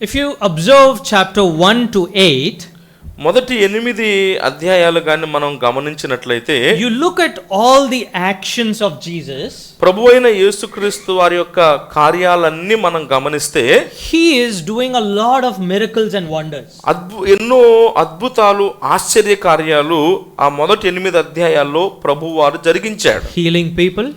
If you observe chapter 1 to 8, మొదటి 8 అధ్యాయాలు గాని మనం గమనించినట్లయితే, you look at all the actions of Jesus. ప్రభువైన యేసుక్రీస్తు వారి యొక్క కార్యాలన్నీ మనం గమనిస్తే, he is doing a lot of miracles and wonders. ఎన్నో అద్భుతాలు, ఆశ్చర్య కార్యాలు ఆ మొదటి 8 అధ్యాయాల్లో ప్రభువారు జరిగించాడు. Healing people,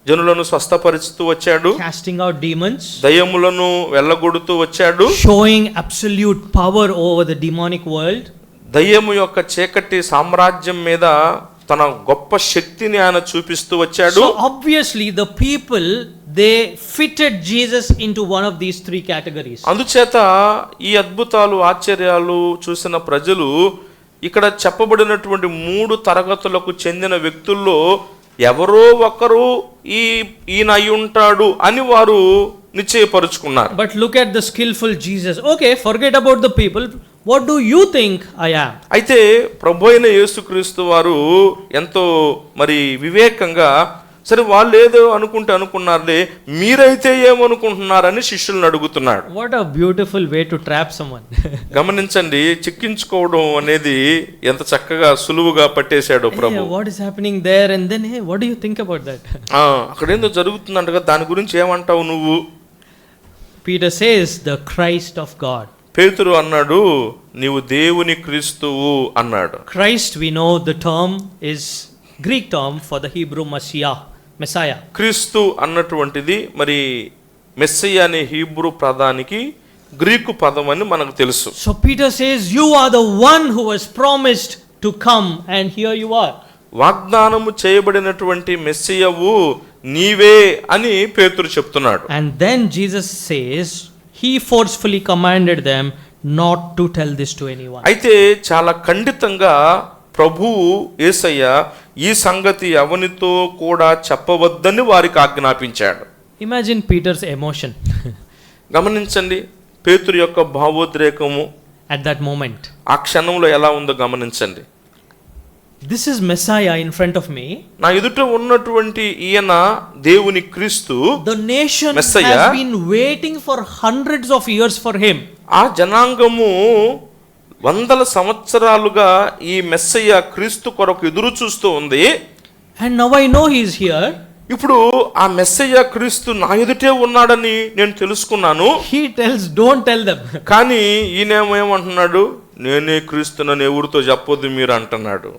జనులను స్వస్థపరుస్తూ వచ్చాడు, casting out demons, దయ్యములను వెళ్ళగొడుతూ వచ్చాడు, showing absolute power over the demonic world. దయ్యము యొక్క చీకటి సామ్రాజ్యం మీద తన గొప్ప శక్తిని ఆయన చూపిస్తూ వచ్చాడు. So obviously the people, they fitted Jesus into one of these three categories. అందుచేత ఈ అద్భుతాలు, ఆశ్చర్యాలు చూసిన ప్రజలు ఇక్కడ చెప్పబడినటువంటి 3 తరగతులకు చెందిన వ్యక్తుల్లో ఎవరో ఒకరు ఈయన అయి ఉంటాడు అని వారు నిశ్చయపరుచుకున్నారు. But look at the skillful Jesus. Okay, forget about the people. What do you think I am? అయితే ప్రభు అయిన యేసుక్రీస్తు వారు ఎంతో మరి వివేకంగా, సరే వాళ్ళు ఏదో అనుకున్నారులే, మీరైతే ఏమనుకుంటున్నారని శిష్యులను అడుగుతున్నాడు. What a beautiful way to trap someone. గమనించండి, చిక్కించుకోవడం అనేది ఎంత చక్కగా సులువుగా పట్టేశాడో ప్రభు. Hey, what is happening there? And then, hey, what do you think about that? అక్కడ ఏందో జరుగుతుందంట కదా, దాని గురించి ఏమంటావు నువ్వు? Peter says, the Christ of God. పేతురు అన్నాడు, నీవు దేవుని క్రీస్తువు అన్నాడు. Christ, we know the term is Greek term for the Hebrew Messiah. క్రీస్తు అన్నటువంటిది మరి మెస్సయ్య అనే హీబ్రూ పదానికి గ్రీకు పదం అని మనకు తెలుసు. So Peter says, you are the one who was promised to come, and here you are. వాగ్దానము చేయబడినటువంటి మెస్సయ్యవు నీవే అని పేతురు చెప్తున్నాడు. And then Jesus says, he forcefully commanded them not to tell this to anyone. అయితే చాలా ఖండితంగా ప్రభువు యేసయ్య ఈ సంగతి ఎవనితో కూడా చెప్పవద్దని వారికి ఆజ్ఞాపించాడు. Imagine Peter's emotion గమనించండి పేతురు యొక్క భావోద్రేకము at that moment. ఆ క్షణంలో ఎలా ఉందో గమనించండి. This is Messiah in front of me. నా ఎదుట ఉన్నటువంటి ఈయన దేవుని క్రీస్తు. The nation Messiah has been waiting for hundreds of years for him. ఆ జనాంగము వందల సంవత్సరాలుగా ఈ మెస్సయ్య క్రీస్తు కొరకు ఎదురు చూస్తూ ఉంది. And now I know he is here. ఇప్పుడు ఆ మెస్సయ్య క్రీస్తు నా ఎదుటే ఉన్నాడని నేను తెలుసుకున్నాను. He tells, don't tell them. కానీ ఈయనేమంటున్నాడు, నేనే క్రీస్తునని ఎవరితో చెప్పొద్దు మీరు అంటున్నాడు.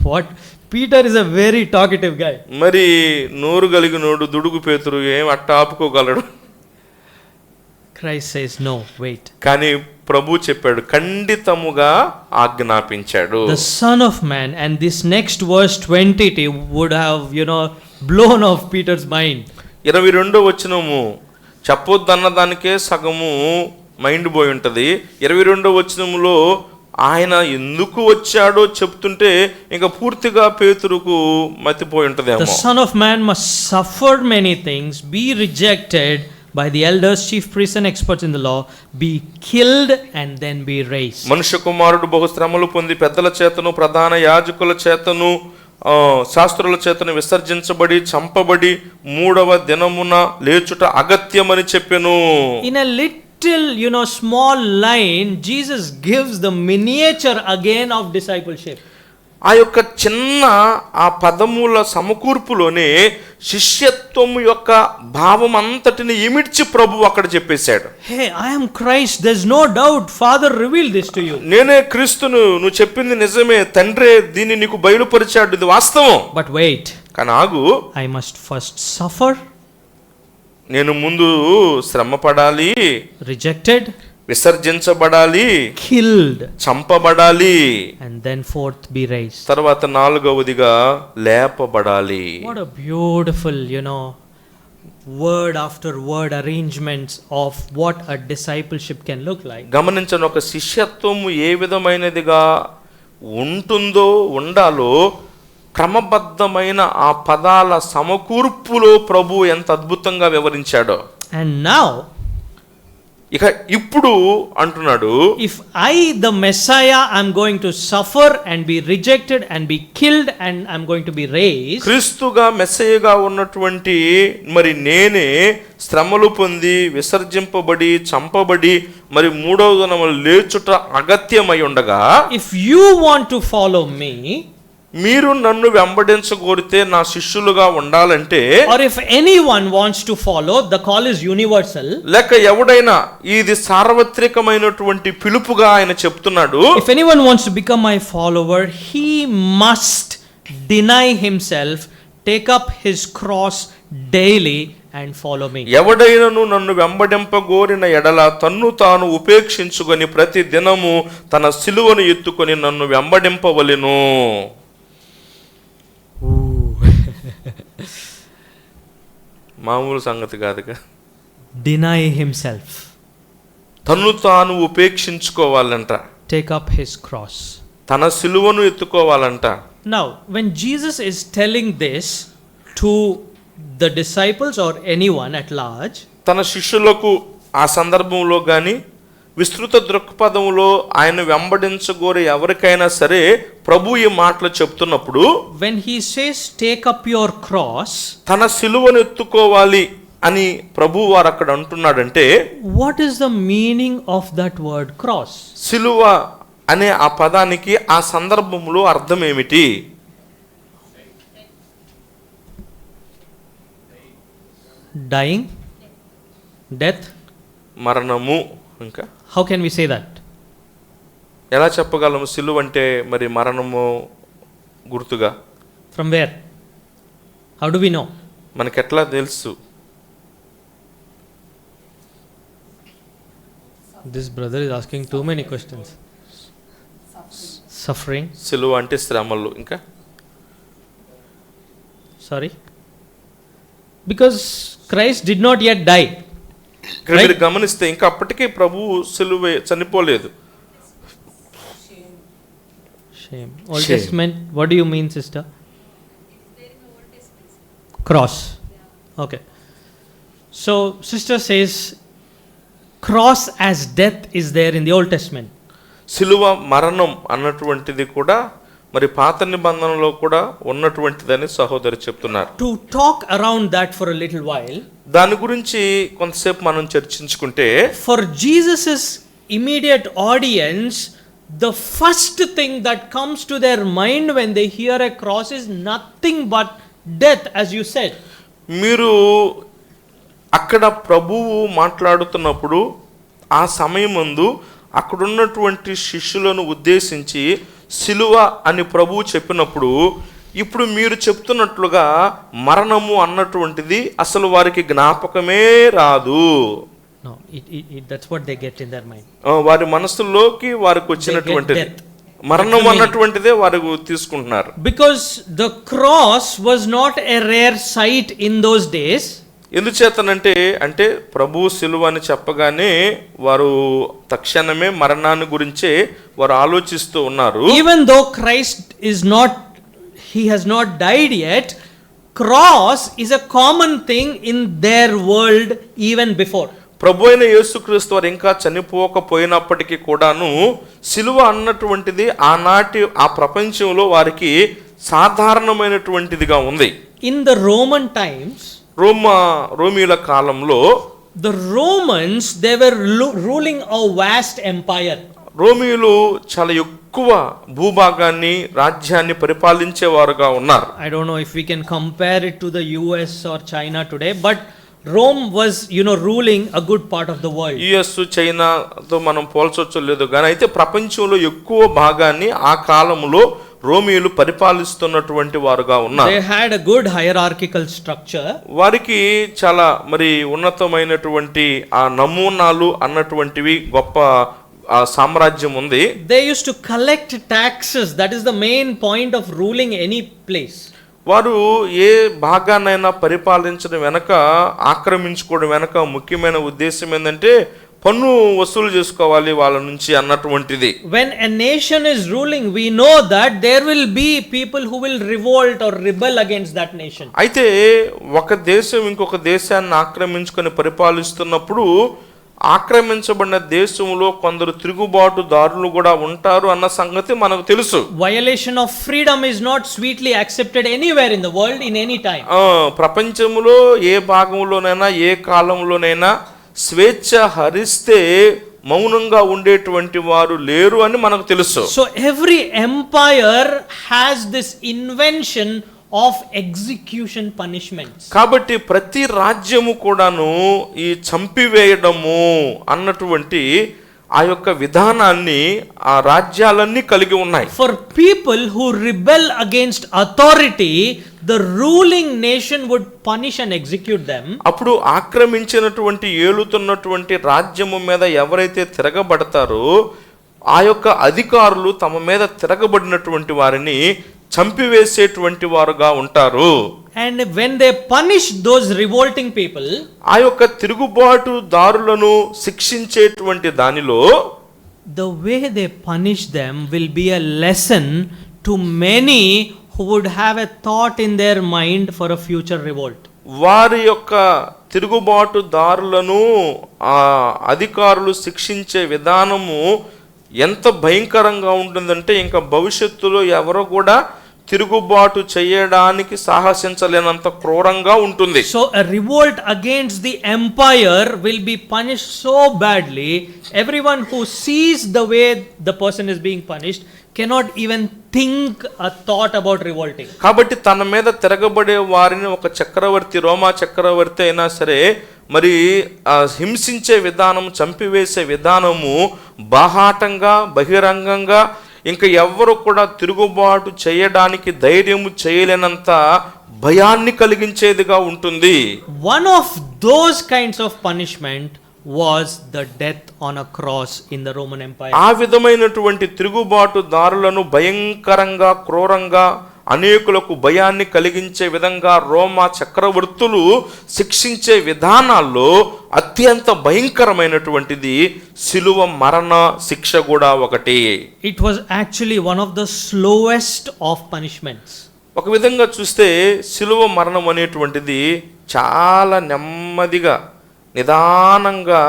What? Peter is a very talkative guy. మరి నోరు కలిగినోడు దుడుగు పేతురు ఏం అట్ట ఆపుకోగలడు? Christ says, no, wait. కానీ ప్రభు చెప్పాడు, ఖండితముగా ఆజ్ఞాపించాడు. The Son of Man, and this next verse 20 would have, blown off Peter's mind. 22వ వచనము చెప్పొద్దన్న దానికే సగము మైండ్ పోయి ఉంటది. 22వ వచనములో ఆయన ఎందుకు వచ్చాడో చెప్తుంటే ఇంకా పూర్తిగా పేతురుకు మతిపోయి ఉంటదేమో. The Son of Man must suffer many things, be rejected by the elders, chief priests and experts in the law, be killed and then be raised. మనుష్య కుమారుడు బహు శ్రమలు పొంది పెద్దల చేతను ప్రధాన యాజకుల చేతను శాస్త్రుల చేతను విసర్జించబడి చంపబడి మూడవ దినమున లేచుట అగత్యమని చెప్పెను. In a little, small line, Jesus gives the miniature again of discipleship. ఆ యొక్క చిన్న ఆ పదముల సమకూర్పులోనే శిష్యత్వం యొక్క భావం అంతటిని ఇమిడ్చి ప్రభు అక్కడ చెప్పేశాడు. Hey, I am Christ, there's no doubt. Father revealed this to you. నేనే క్రీస్తును, నువ్వు చెప్పింది నిజమే, తండ్రే దీన్ని నీకు బయలుపరిచాడు, ఇది వాస్తవం. But wait, కానీ ఆగు, I must first suffer, నేను ముందు శ్రమ పడాలి, rejected, విసర్జించబడాలి, killed, చంపబడాలి, and then fourth be raised. తర్వాత నాలుగవదిగా లేపబడాలి. What a beautiful, word after word arrangements of what a discipleship can look like. గమనించండి, ఒక శిష్యత్వము ఏ విధమైనదిగా ఉండాలో క్రమబద్ధమైన ఆ పదాల సమకూర్పులో ప్రభు ఎంత అద్భుతంగా వివరించాడో. And now, ఇక ఇప్పుడు అంటున్నాడు, if I, the Messiah, am going to suffer and be rejected and be killed and I'm going to be raised. క్రీస్తుగా మెస్సయ్యగా ఉన్నటువంటి మరి నేనే శ్రమలు పొంది విసర్జింపబడి చంపబడి మరి మూడవ దినమున లేచుట అగత్యమై ఉండగా, if you want to follow me, మీరు నన్ను వెంబడించగోరితే నా శిష్యులుగా ఉండాలంటే, or if anyone wants to follow, the call is universal. లేక ఎవడైనా, ఇది సార్వత్రికమైనటువంటి పిలుపుగా ఆయన చెప్తున్నాడు. If anyone wants to become my follower, he must deny himself, take up his cross daily and follow me. ఎవడైనను నన్ను వెంబడింపగోరిన ఎడల తన్ను తాను ఉపేక్షించుకొని ప్రతి దినము తన సిలువను ఎత్తుకొని నన్ను వెంబడింపవలెను. మామూలు సంగతి కాదుగా. Deny himself, తన్ను తాను ఉపేక్షించుకోవాలంట, take up his cross. తన సిలువను ఎత్తుకోవాలంట. Now, when Jesus is telling this to the disciples or anyone at large, తన శిష్యులకు ఆ సందర్భంలో కానీ విస్తృత దృక్పథంలో ఆయన వెంబడించగోరే ఎవరికైనా సరే ప్రభు ఈ మాటలు చెప్తున్నప్పుడు, when he says take up your cross, తన సిలువను ఎత్తుకోవాలి అని ప్రభు వారు అక్కడ అంటున్నాడంటే, what is the meaning of that word cross? సిలువ అనే ఆ పదానికి ఆ సందర్భంలో అర్థం ఏమిటి? Dying, death. మరణము. ఇంకా How can we say that? ఎలా చెప్పగలము సిలువ అంటే మరి మరణము గుర్తుగా? From where? How do we know? మనకెట్లా తెలుసు? This brother is asking too many questions. Suffering. సిలువ అంటే శ్రమలు. ఇంకా Sorry. Because Christ did not yet die. ఇక్కడ మీరు గమనిస్తే ఇంకా అప్పటికే ప్రభు సిలువ చనిపోలేదు. Shame. Old Shame. Testament. What do you mean, sister? Cross. Okay. So, sister says, cross as death is there in the Old Testament. సిలువ మరణం అన్నటువంటిది కూడా మరి పాత నిబంధనలో కూడా ఉన్నటువంటిదని సహోదరి చెప్తున్నారు. To talk around that for a little while, దాని గురించి కొంతసేపు మనం చర్చించుకుంటే, for Jesus's immediate audience, the first thing that comes to their mind when they hear a cross is nothing but death, as you said. మీరు అక్కడ ప్రభువు మాట్లాడుతున్నప్పుడు ఆ సమయమందు అక్కడున్నటువంటి శిష్యులను ఉద్దేశించి సిలువ అని ప్రభువు చెప్పినప్పుడు, ఇప్పుడు మీరు చెప్తున్నట్లుగా మరణము అన్నటువంటిది అసలు వారికి జ్ఞాపకమే రాదు. No, that's what they get in their mind. వారి మనసులోకి వారికి వచ్చినటువంటిది మరణం అన్నటువంటిదే వారు తీసుకుంటున్నారు. Because the cross was not a rare sight in those days. ఎందుచేతనంటే అంటే ప్రభు సిలువ అని చెప్పగానే వారు తక్షణమే మరణాన్ని గురించే వారు ఆలోచిస్తూ ఉన్నారు. Even though Christ is not, he has not died yet, cross is a common thing in their world even before. ప్రభు అయిన యేసుక్రీస్తు వారు ఇంకా చనిపోకపోయినప్పటికీ కూడాను సిలువ అన్నటువంటిది ఆనాటి ఆ ప్రపంచంలో వారికి సాధారణమైనటువంటిదిగా ఉంది. In the Roman times, రోమీయుల కాలంలో the Romans, they were ruling a vast empire. రోమీయులు చాలా ఎక్కువ భూభాగాన్ని రాజ్యాన్ని పరిపాలించేవారుగా ఉన్నారు. I don't know if we can compare it to the US or China today, but Rome was, ruling a good part of the world. US చైనాతో మనం పోల్చొచ్చో లేదు కానీ అయితే ప్రపంచంలో ఎక్కువ భాగాన్ని ఆ కాలంలో రోమీయులు పరిపాలిస్తున్నటువంటి వారుగా ఉన్నారు. They had a good hierarchical structure. వారికి చాలా మరి ఉన్నతమైనటువంటి ఆ నమూనాలు అన్నటువంటివి గొప్ప సామ్రాజ్యం ఉంది. They used to collect taxes. That is the main point of ruling any place. వారు ఏ భాగాన్నైనా పరిపాలించడం వెనక ఆక్రమించుకోవడం వెనక ముఖ్యమైన ఉద్దేశం ఏంటంటే పన్ను వసూలు చేసుకోవాలి వాళ్ళ నుంచి అన్నటువంటిది. When a nation is ruling, we know that there will be people who will revolt or rebel against that nation. అయితే ఒక దేశం ఇంకొక దేశాన్ని ఆక్రమించుకొని పరిపాలిస్తున్నప్పుడు ఆక్రమించబడిన దేశంలో కొందరు తిరుగుబాటుదారులు కూడా ఉంటారు అన్న సంగతి మనకు తెలుసు. Violation of freedom is not sweetly accepted anywhere in the world in any time. ప్రపంచంలో ఏ భాగంలోనైనా ఏ కాలంలోనైనా స్వేచ్ఛ హరిస్తే మౌనంగా ఉండేటువంటి వారు లేరు అని మనకు తెలుసు. So every empire has this invention of execution punishments. కాబట్టి ప్రతి రాజ్యము కూడాను ఈ చంపివేయడము అన్నటువంటి ఆ యొక్క విధానాన్ని ఆ రాజ్యాలన్నీ కలిగి ఉన్నాయి. For people who rebel against authority, the ruling nation would punish and execute them. అప్పుడు ఆక్రమించినటువంటి ఏలుతున్నటువంటి రాజ్యము మీద ఎవరైతే తిరగబడతారో ఆ యొక్క అధికారులు తమ మీద తిరగబడినటువంటి వారిని చంపివేసేటువంటి వారుగా ఉంటారు. And when they punish those revolting people, ఆ యొక్క తిరుగుబాటు దారులను శిక్షించేటువంటి దానిలో the way they punish them will be a lesson to many who would have a thought in their mind for a future revolt. వారి యొక్క తిరుగుబాటుదారులను అధికారులు శిక్షించే విధానము ఎంత భయంకరంగా ఉంటుందంటే ఇంకా భవిష్యత్తులో ఎవరో కూడా తిరుగుబాటు చేయడానికి సాహసించలేనంత క్రూరంగా ఉంటుంది. So a revolt against the empire will be punished so badly, everyone who sees the way the person is being punished cannot even think a thought about revolting. కాబట్టి తన మీద తిరగబడే వారిని ఒక చక్రవర్తి, రోమా చక్రవర్తి అయినా సరే మరి హింసించే విధానం, చంపివేసే విధానము బాహాటంగా బహిరంగంగా ఇంకా ఎవ్వరు కూడా తిరుగుబాటు చేయడానికి ధైర్యము చేయలేనంత భయాన్ని కలిగించేదిగా ఉంటుంది. One of those kinds of punishment was the death on a cross in the Roman Empire. ఆ విధమైనటువంటి తిరుగుబాటుదారులను భయంకరంగా క్రూరంగా అనేకులకు భయాన్ని కలిగించే విధంగా రోమా చక్రవర్తులు శిక్షించే విధానాల్లో అత్యంత భయంకరమైనటువంటిది శిలువ మరణ శిక్ష కూడా ఒకటి. It was actually one of the slowest of punishments. ఒక విధంగా చూస్తే శిలువ మరణం అనేటువంటిది చాలా నెమ్మదిగా నిదానంగా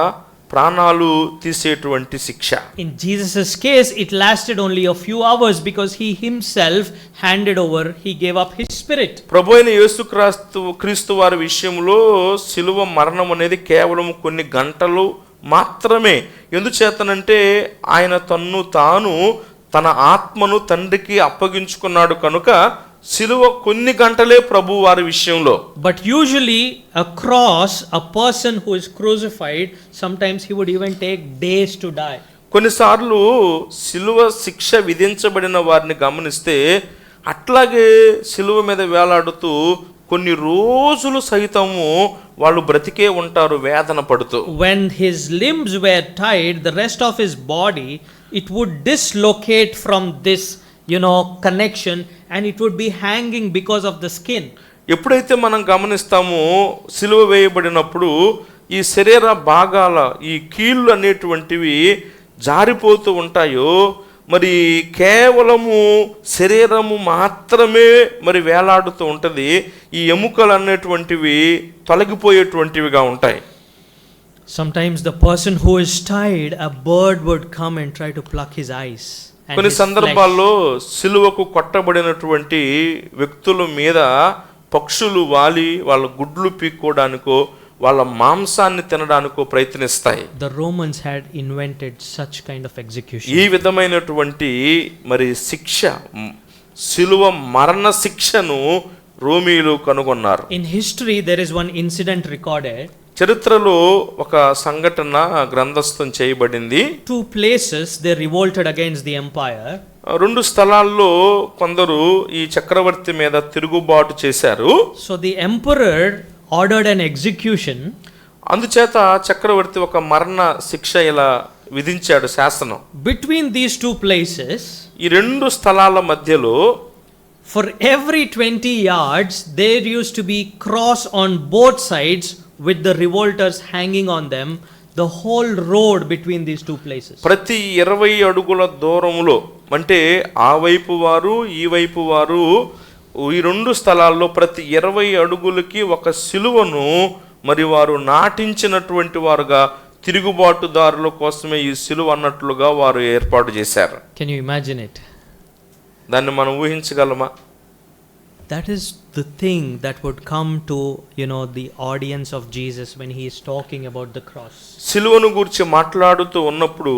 ప్రాణాలు తీసేటువంటి శిక్ష. In Jesus' case, it lasted only a few hours because he himself handed over, he gave up his spirit. ప్రభు అయిన యేసుక్రీస్తు వారి విషయంలో శిలువ మరణం అనేది కేవలం కొన్ని గంటలు మాత్రమే. ఎందుచేతనంటే ఆయన తాను తన ఆత్మను తండ్రికి అప్పగించుకున్నాడు కనుక శిలువ కొన్ని గంటలే ప్రభు వారి విషయంలో. But usually across a person who is crucified, sometimes he would even take days to die. కొన్నిసార్లు శిలువ శిక్ష విధించబడిన వారిని గమనిస్తే అట్లాగే శిలువ మీద వేలాడుతూ కొన్ని రోజులు సైతము వాళ్ళు బ్రతికే ఉంటారు వేదన పడుతూ. When his limbs were tied, the rest of his body, it would dislocate from this connection, and it would be hanging because of the skin. ఎప్పుడైతే మనం గమనిస్తామో సిలువ వేయబడినప్పుడు ఈ శరీర భాగాల ఈ కీళ్ళు అనేటువంటివి జారిపోతూ ఉంటాయో మరి కేవలము శరీరము మాత్రమే మరి వేలాడుతూ ఉంటుంది. ఈ ఎముకలు అనేటువంటివి తొలగిపోయేటువంటివిగా ఉంటాయి. Sometimes the person who is tied, a bird would come and try to pluck his eyes. కొన్ని సందర్భాల్లో సిలువకు కొట్టబడినటువంటి వ్యక్తుల మీద పక్షులు వాలి వాళ్ళ గుడ్లు పీక్కోవడానికో వాళ్ళ మాంసాన్ని తినడానికో ప్రయత్నిస్తాయి. The Romans had invented such kind of execution. ఈ విధమైనటువంటి మరి శిక్ష, సిలువ మరణ శిక్షను రోమీయులు కనుగొన్నారు. In history there is one incident recorded. చరిత్రలో ఒక సంఘటన గ్రంథస్థం చేయబడింది. 2 places they revolted against the empire. 2 స్థలాల్లో కొందరు ఈ చక్రవర్తి మీద తిరుగుబాటు చేశారు. So the emperor ordered an execution. అందుచేత చక్రవర్తి ఒక మరణ శిక్ష ఇలా విధించాడు శాసనం. Between these 2 places, ఈ 2 స్థలాల మధ్యలో for every 20 yards there used to be cross on both sides with the revolters hanging on them, the whole road between these 2 places. ప్రతి 20 అడుగుల దూరంలో అంటే ఆ వైపు వారు ఈ వైపు వారు ఈ 2 స్థలాల్లో ప్రతి 20 అడుగులకి ఒక సిలువను మరి వారు నాటించినటువంటి వారుగా తిరుగుబాటుదారుల కోసమే ఈ సిలువ అన్నట్లుగా వారు ఏర్పాటు చేశారు. Can you imagine it? దాన్ని మనం ఊహించగలమా? That is the thing that would come to the audience of Jesus when he is talking about the cross. సిలువను గురించి మాట్లాడుతూ ఉన్నప్పుడు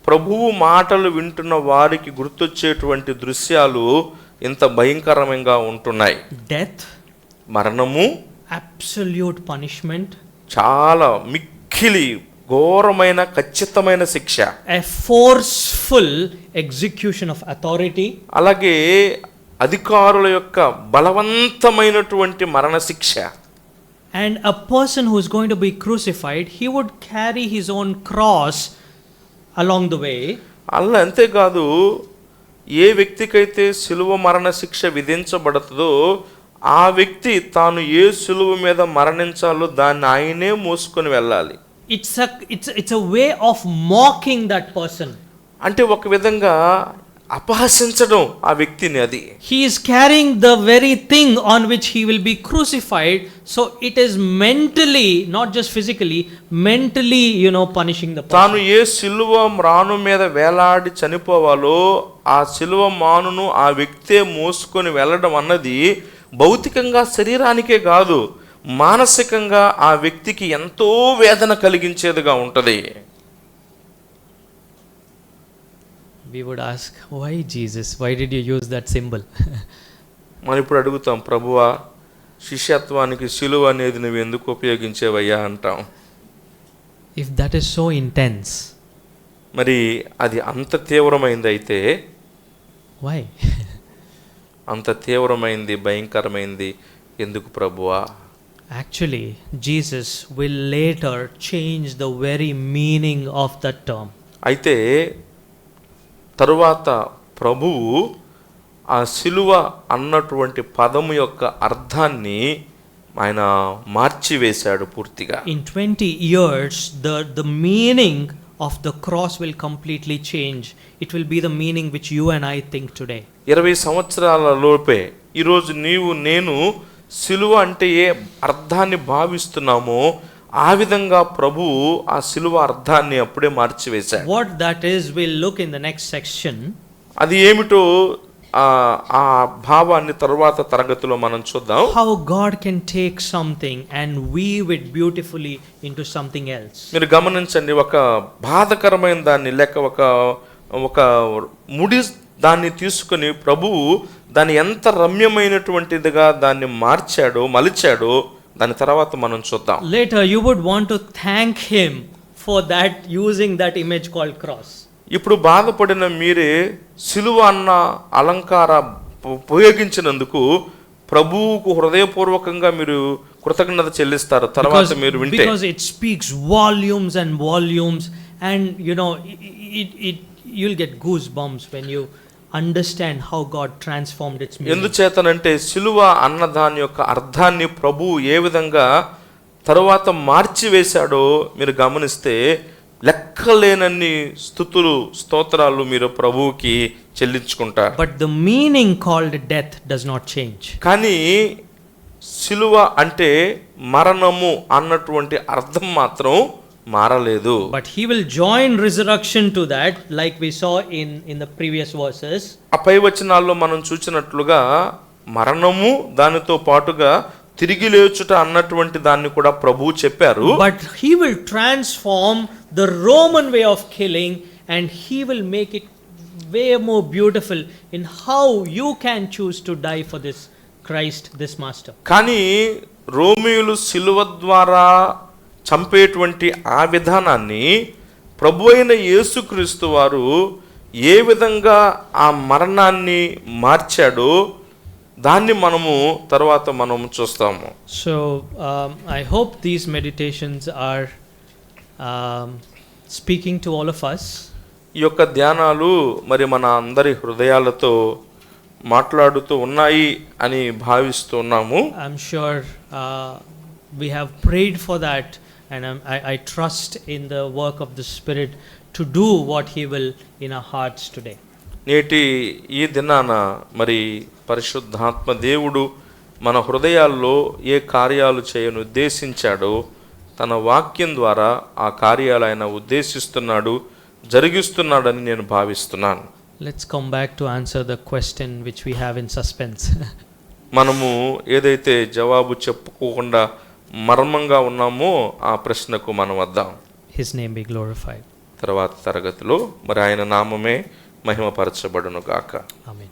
ప్రభువు మాటలు వింటున్న వారికి గుర్తొచ్చేటువంటి దృశ్యాలు ఇంత భయంకరంగా ఉంటున్నాయి. Death, మరణము, absolute punishment, చాలా మిక్కిలి ఘోరమైన ఖచ్చితమైన శిక్ష, a forceful execution of authority, అలాగే అధికారుల యొక్క బలవంతమైనటువంటి మరణ శిక్ష. and a person who is going to be crucified, he would carry his own cross along the way. అలా అంతేకాదు, ఏ వ్యక్తికైతే సిలువ మరణ శిక్ష విధించబడుతుందో ఆ వ్యక్తి తాను ఏ సిలువ మీద మరణించాలో దాన్ని ఆయనే మోసుకొని వెళ్ళాలి. It's a way of mocking that person. అంటే ఒక విధంగా అపహసించడం ఆ వ్యక్తిని. అది He is carrying the very thing on which he will be crucified. So it is mentally, not just physically, mentally, punishing the person. తాను ఏ సిలువ మ్రాను మీద వేలాడి చనిపోవాలో ఆ సిలువ మానును ఆ వ్యక్తే మోసుకొని వెళ్ళడం అన్నది భౌతికంగా శరీరానికే కాదు, మానసికంగా ఆ వ్యక్తికి ఎంతో వేదన కలిగించేదిగా ఉంటది. We would ask, why Jesus? Why did you use that symbol? మనం ఇప్పుడు అడుగుతాం, ప్రభువా శిష్యత్వానికి సిలువ అనేది నువ్వు ఎందుకు ఉపయోగించేవయ్యా అంటాం. If that is so intense, మరి అది అంత తీవ్రమైంది అయితే, why? అంత తీవ్రమైంది భయంకరమైంది ఎందుకు ప్రభువా? Actually, Jesus will later change the very meaning of that term. అయితే తరువాత ప్రభువు ఆ సిలువ అన్నటువంటి పదము యొక్క అర్థాన్ని ఆయన మార్చివేశాడు పూర్తిగా. In 20 years, the meaning of the cross will completely change. It will be the meaning which you and I think today. 20 సంవత్సరాల లోపే ఈరోజు నీవు నేను సిలువ అంటే ఏ అర్థాన్ని భావిస్తున్నామో ఆ విధంగా ప్రభువు ఆ సిలువ అర్థాన్ని అప్పుడే మార్చివేశాడు. What that is, we'll look in the next section. అది ఏమిటో ఆ భావాన్ని తరువాత తరగతిలో మనం చూద్దాం. How God can take something and weave it beautifully into something else. మీరు గమనించండి, ఒక బాధకరమైన దాన్ని లేక ఒక ముడి దాన్ని తీసుకొని ప్రభువు దాన్ని ఎంత రమ్యమైనటువంటిదిగా దాన్ని మార్చాడో మలిచాడో దాని తర్వాత మనం చూద్దాం. Later you would want to thank him for that, using that image called cross. ఇప్పుడు బాధపడిన మీరే సిలువ అన్న అలంకార ఉపయోగించినందుకు ప్రభువుకు హృదయపూర్వకంగా మీరు కృతజ్ఞత చెల్లిస్తారు తర్వాత మీరు వింటే. Because it speaks volumes and volumes, and you'll get goosebumps when you understand how God transformed its meaning. ఎందుచేతనంటే సిలువ అన్న దాని యొక్క అర్థాన్ని ప్రభువు ఏ విధంగా తరువాత మార్చివేశాడో మీరు గమనిస్తే లెక్కలేనన్ని స్తుతులు స్తోత్రాలు మీరు ప్రభువుకి చెల్లించుకుంటారు. But the meaning called death does not change. కానీ సిలువ అంటే మరణము అన్నటువంటి అర్థం మాత్రం మారలేదు. But he will join resurrection to that, like we saw in the previous verses. ఆ పై వచనాల్లో మనం చూసినట్లుగా మరణము దానితో పాటుగా తిరిగి లేచుట అన్నటువంటి దాన్ని కూడా ప్రభువు చెప్పారు. But he will transform the Roman way of killing, and he will make it way more beautiful in how you can choose to die for this Christ, this master. కానీ రోమియులు సిలువ ద్వారా చంపేటువంటి ఆ విధానాన్ని ప్రభు అయిన యేసుక్రీస్తు వారు ఏ విధంగా ఆ మరణాన్ని మార్చాడో దాన్ని మనము తర్వాత మనం చూస్తాము. So I hope these meditations are speaking to all of us. ఈ యొక్క ధ్యానాలు మరి మన అందరి హృదయాలతో మాట్లాడుతూ ఉన్నాయి అని భావిస్తున్నాము. I'm sure we have prayed for that, and I trust in the work of the Spirit to do what he will in our hearts today. నేటి ఈ దినాన మరి పరిశుద్ధాత్మ దేవుడు మన హృదయాల్లో ఏ కార్యాలు చేయను ఉద్దేశించాడో తన వాక్యం ద్వారా ఆ కార్యాలు ఆయన ఉద్దేశిస్తున్నాడు, జరిగిస్తున్నాడని నేను భావిస్తున్నాను. Let's come back to answer the question which we have in suspense. మనము ఏదైతే జవాబు చెప్పుకోకుండా మర్మంగా ఉన్నామో ఆ ప్రశ్నకు మనం వద్దాం. His name be glorified. తర్వాత తరగతిలో మరి ఆయన నామమే మహిమపరచబడును గాక. Amen.